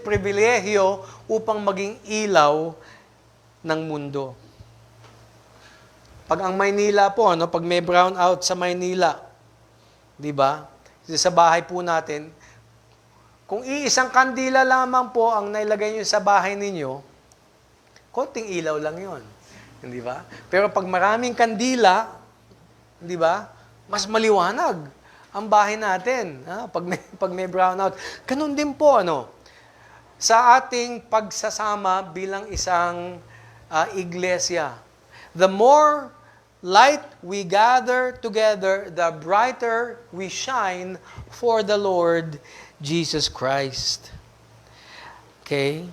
privilehyo upang maging ilaw ng mundo. Pag ang Maynila po, pag may brownout sa Maynila, di ba? Sa bahay po natin, kung iisang kandila lamang po ang nailagay nyo sa bahay ninyo, konting ilaw lang yon, di ba? Pero pag maraming kandila, di ba? Mas maliwanag ang bahay natin, pag may brownout. Ganun din po, sa ating pagsasama bilang isang iglesia. The more light we gather together, the brighter we shine for the Lord Jesus Christ. Okay?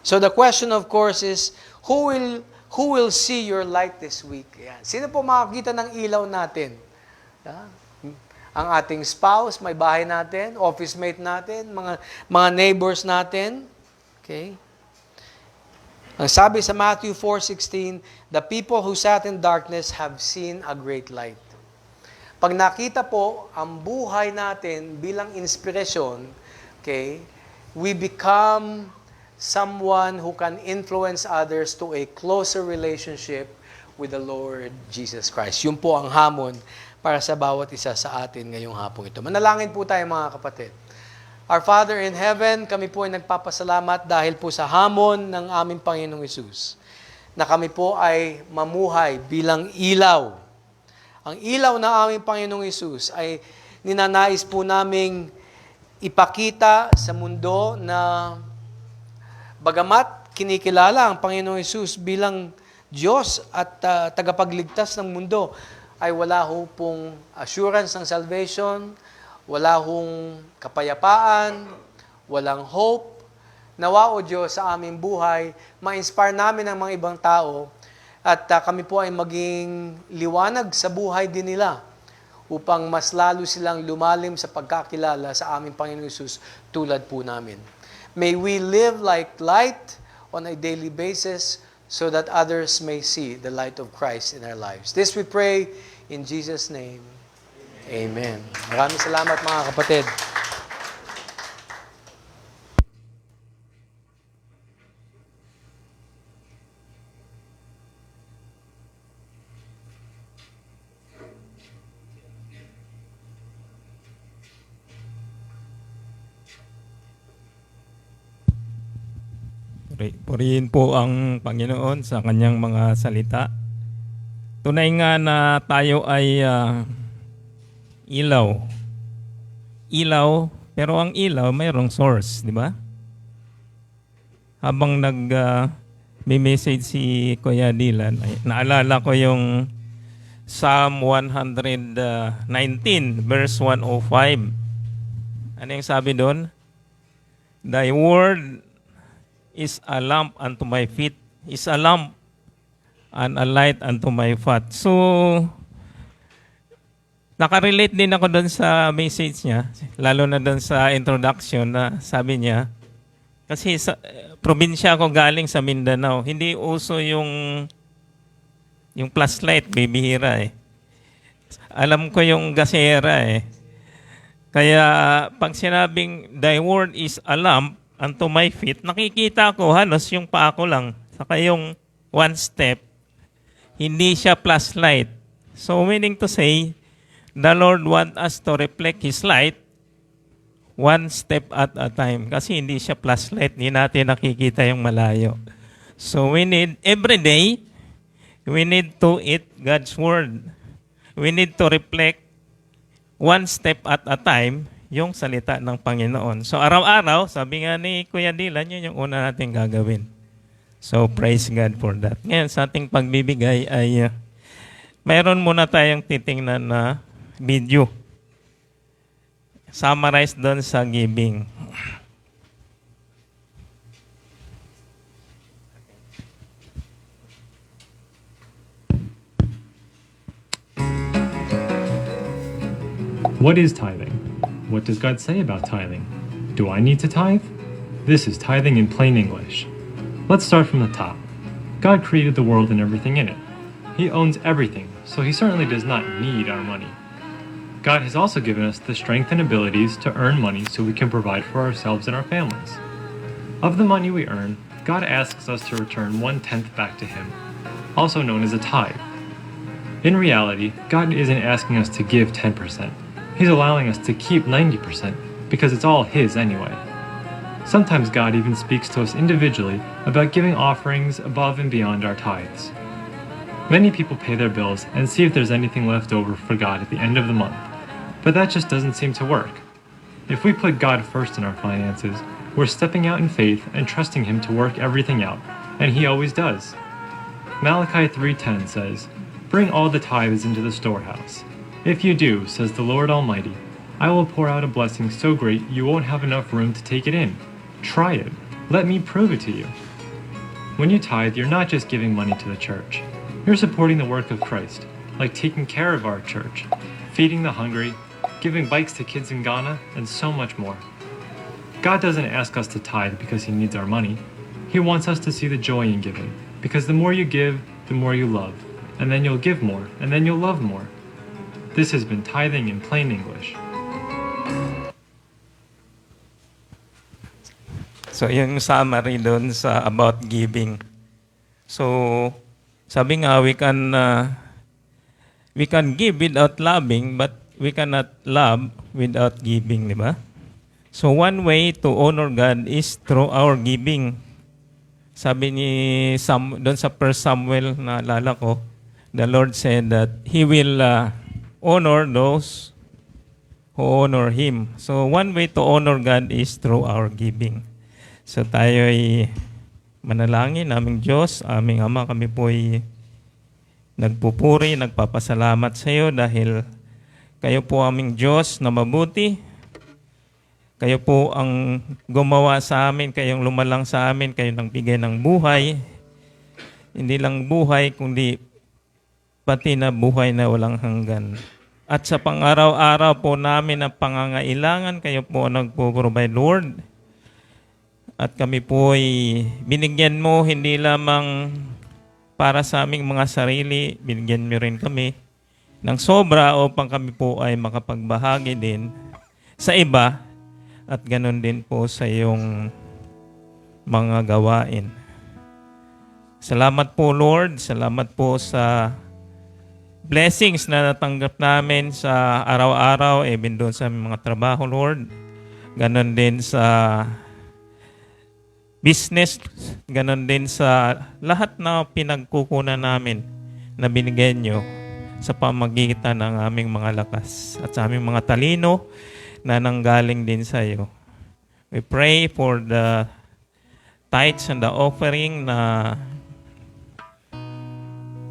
So the question, of course, is, who will see your light this week? Yan. Sino po makakita ng ilaw natin? Ang ating spouse, may bahay natin, office mate natin, mga neighbors natin. Okay? Ang sabi sa Matthew 4:16, the people who sat in darkness have seen a great light. Pag nakita po ang buhay natin bilang inspirasyon, okay, we become someone who can influence others to a closer relationship with the Lord Jesus Christ. Yun po ang hamon para sa bawat isa sa atin ngayong hapong ito. Manalangin po tayo, mga kapatid. Our Father in heaven, kami po ay nagpapasalamat dahil po sa hamon ng aming Panginoong Hesus, na kami po ay mamuhay bilang ilaw. Ang ilaw ng aming Panginoong Hesus ay ninanais po naming ipakita sa mundo na bagamat kinikilala ang Panginoong Hesus bilang Diyos at tagapagligtas ng mundo, ay wala ho pong assurance ng salvation, wala hong kapayapaan, walang hope. Nawa o Diyos sa aming buhay, ma-inspire namin ang mga ibang tao at kami po ay maging liwanag sa buhay din nila upang mas lalo silang lumalim sa pagkakilala sa aming Panginoong Hesus tulad po namin. May we live like light on a daily basis so that others may see the light of Christ in our lives. This we pray in Jesus' name. Amen. Maraming salamat, mga kapatid. Purihin po ang Panginoon sa kanyang mga salita. Tunay nga na tayo ay ilaw. Ilaw, pero ang ilaw mayroong source, di ba? Habang may message si Kuya Dylan, naalala ko yung Psalm 119, verse 105. Ano yung sabi doon? Thy word is a lamp unto my feet, is a lamp and a light unto my path. So, nakarelate din ako doon sa message niya, lalo na doon sa introduction na sabi niya, kasi sa probinsya ako galing sa Mindanao, hindi uso yung flashlight, bibihira eh. Alam ko yung gasera eh. Kaya pag sinabing, thy word is a lamp unto my feet, nakikita ko halos yung paa ko lang. Saka yung one step, hindi siya flashlight. So meaning to say, the Lord want us to reflect His light one step at a time. Kasi hindi siya flashlight, hindi natin nakikita yung malayo. So we need, every day, we need to eat God's Word. We need to reflect one step at a time yung salita ng Panginoon. So araw-araw, sabi nga ni Kuya Dylan, yun yung una natin gagawin. So praise God for that. Ngayon, sa ating pagbibigay ay mayroon muna tayong titingnan na video. Summarize doon sa giving. What is tithing? What does God say about tithing? Do I need to tithe? This is tithing in plain English. Let's start from the top. God created the world and everything in it. He owns everything, so He certainly does not need our money. God has also given us the strength and abilities to earn money so we can provide for ourselves and our families. Of the money we earn, God asks us to return 1/10 back to Him, also known as a tithe. In reality, God isn't asking us to give 10%. He's allowing us to keep 90% because it's all His anyway. Sometimes God even speaks to us individually about giving offerings above and beyond our tithes. Many people pay their bills and see if there's anything left over for God at the end of the month. But that just doesn't seem to work. If we put God first in our finances, we're stepping out in faith and trusting Him to work everything out, and He always does. Malachi 3:10 says, "Bring all the tithes into the storehouse. If you do, says the Lord Almighty, I will pour out a blessing so great you won't have enough room to take it in. Try it. Let me prove it to you." When you tithe, you're not just giving money to the church. You're supporting the work of Christ, like taking care of our church, feeding the hungry, giving bikes to kids in Ghana, and so much more. God doesn't ask us to tithe because He needs our money. He wants us to see the joy in giving, because the more you give, the more you love, and then you'll give more, and then you'll love more. This has been Tithing in Plain English. So yung summary doon sa about giving. So sabi nga we can give without loving, but we cannot love without giving, di ba? So one way to honor God is through our giving. Sabi ni doon sa 1 Samuel na alala ko, the Lord said that He will honor those who honor Him. So one way to honor God is through our giving. So tayo ay manalangin, aming Diyos, aming Ama, kami po ay nagpupuri, nagpapasalamat sa iyo dahil kayo po aming Diyos na mabuti. Kayo po ang gumawa sa amin, kayong lumalang sa amin, kayo nang bigay ng buhay. Hindi lang buhay, kundi pati na buhay na walang hanggan. At sa pang-araw-araw po namin na pangangailangan, kayo po nagpo-provide, Lord. At kami po ay binigyan mo hindi lamang para sa aming mga sarili, binigyan mo rin kami ng sobra upang kami po ay makapagbahagi din sa iba at ganun din po sa iyong mga gawain. Salamat po, Lord. Salamat po sa blessings na natanggap namin sa araw-araw, even doon sa mga trabaho, Lord. Ganon din sa business, ganon din sa lahat na pinagkukunan namin na binigay nyo sa pamagitan ng aming mga lakas at sa aming mga talino na nanggaling din sa iyo. We pray for the tithes and the offering na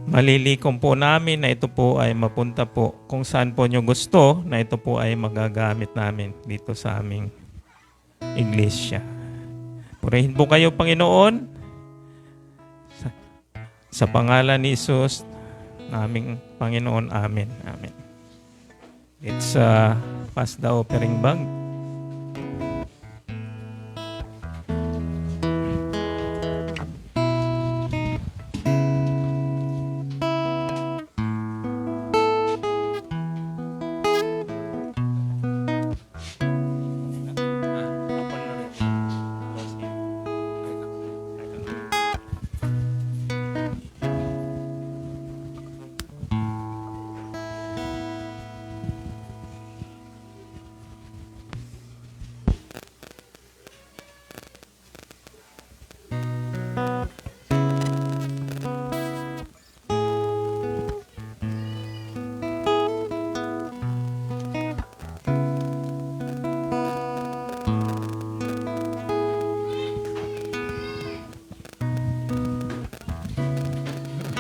malilikom po namin na ito po ay mapunta po kung saan po nyo gusto na ito po ay magagamit namin dito sa aming iglesia. Purihin po kayo, Panginoon, sa pangalan ni Jesus, naming Panginoon. Amen. Amen. It's pass the offering bag.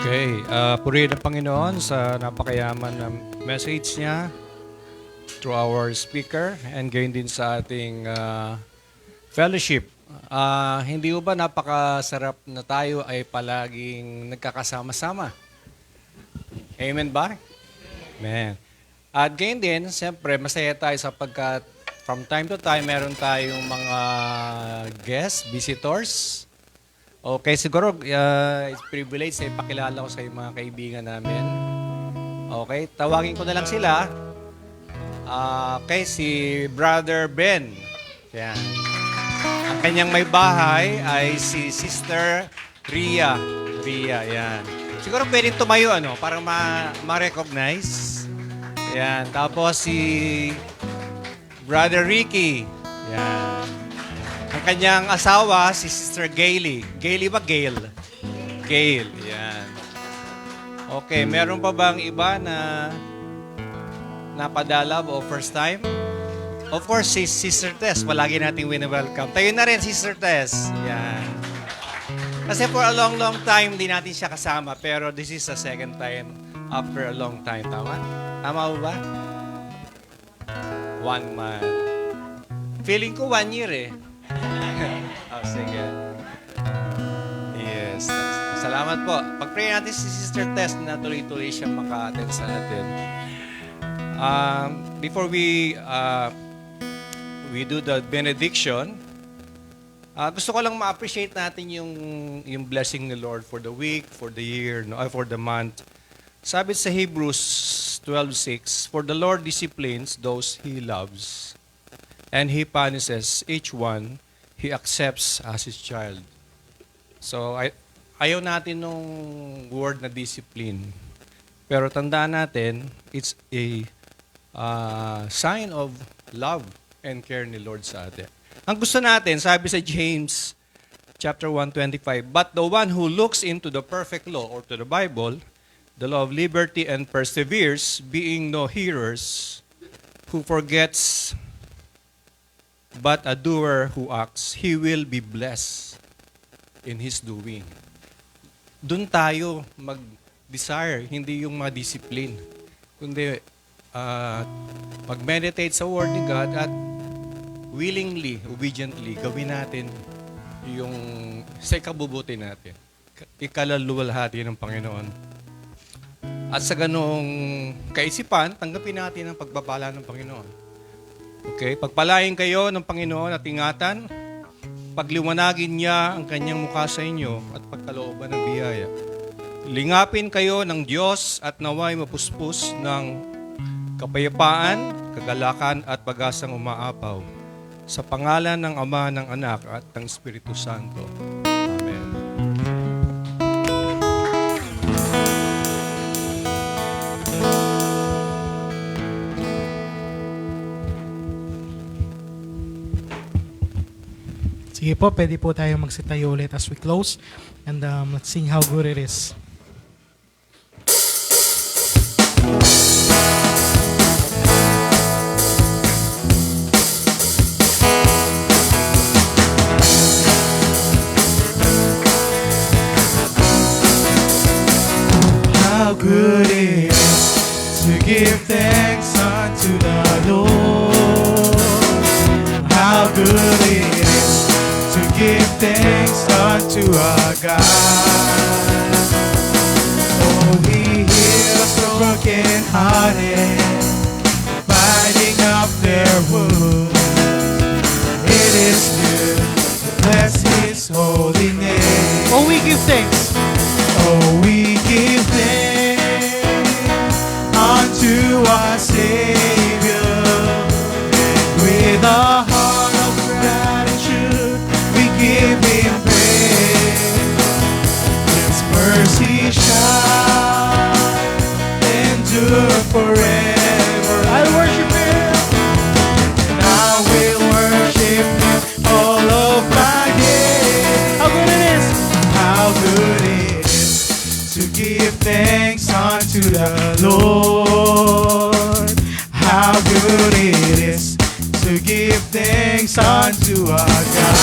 Okay, purihin ang Panginoon sa napakayaman na message niya through our speaker and gayon din sa ating fellowship. Hindi ba napakasarap na tayo ay palaging nagkakasama-sama? Amen ba? Amen. At gayon din, siyempre, masaya tayo sapagkat from time to time, meron tayong mga guests, visitors. Okay, siguro it's privilege na ipakilala ko sa mga kaibigan namin. Okay, tawagin ko na lang sila. Okay, si Brother Ben. Yan. Ang kanyang may bahay ay si Sister Ria. Ria, yan. Siguro pwedeng tumayo para ma-recognize. Yan. Tapos si Brother Ricky. Yan. Ang kanyang asawa, si Sister Gayle. Gayle ba? Gail. Gail, yan. Okay, meron pa bang iba na napadala o first time? Of course, si Sister Tess. Palagi nating wini-welcome. Tayo na rin, Sister Tess. Yan. Kasi for a long, long time, di natin siya kasama. Pero this is the second time after a long time. Tama? Tama ba? 1 month. Feeling ko 1 year eh. Oh, sige. Yes. Salamat po. Pag-pray natin si Sister Tess na tuloy-tuloy siya maka-attend sa atin. Before we do the benediction, gusto ko lang ma-appreciate natin yung blessing ni Lord for the week, for the year, for the month. Sabi sa Hebrews 12:6, "For the Lord disciplines those He loves, and He punishes each one He accepts as His child." So, ayaw natin nung word na discipline. Pero tandaan natin, it's a sign of love and care ni Lord sa atin. Ang gusto natin, sabi sa James chapter 1:25, "But the one who looks into the perfect law," or to the Bible, "the law of liberty, and perseveres, being no hearers who forgets, but a doer who acts, he will be blessed in his doing." Doon tayo mag-desire, hindi yung ma-discipline. Kundi mag-meditate sa Word ni God at willingly, obediently, gawin natin yung sa ikabubuti natin. Ikalaluwalhati ng Panginoon. At sa ganoong kaisipan, tanggapin natin ang pagpapala ng Panginoon. Okay? Pagpalain kayo ng Panginoon at ingatan, pagliwanagin niya ang kanyang mukha sa inyo at pagkalooban ng biyaya. Lingapin kayo ng Diyos at naway mapuspos ng kapayapaan, kagalakan at pag-asang umaapaw. Sa pangalan ng Ama, ng Anak at ng Espiritu Santo. Amen. Sige po, pwede po tayo magsitayo ulit as we close. And let's sing How Good It Is. How good it is to give thanks unto the Lord. How good it is to give thanks unto our God. Oh, He heals the brokenhearted. By wounds. It is good to bless His holy name. Oh, we give thanks. Oh, we give thanks unto our Savior. With a heart of gratitude, we give Him praise. His mercy shall endure forever. I worship Him, and I will worship Him all of my days. How good it is! How good it is to give thanks unto the Lord. How good it is to give thanks unto our God.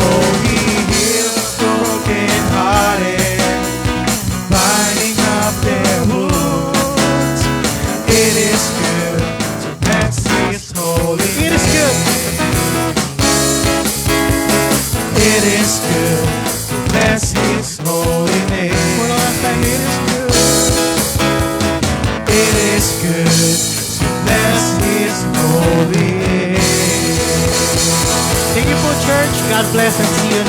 Oh, He heals the brokenhearted, binding up their wounds. It is good to bless His holy name. It is good. It is good to bless His holy name. For the last time, it is good. It is good to bless His holy name. Thank you po, church. God bless and see you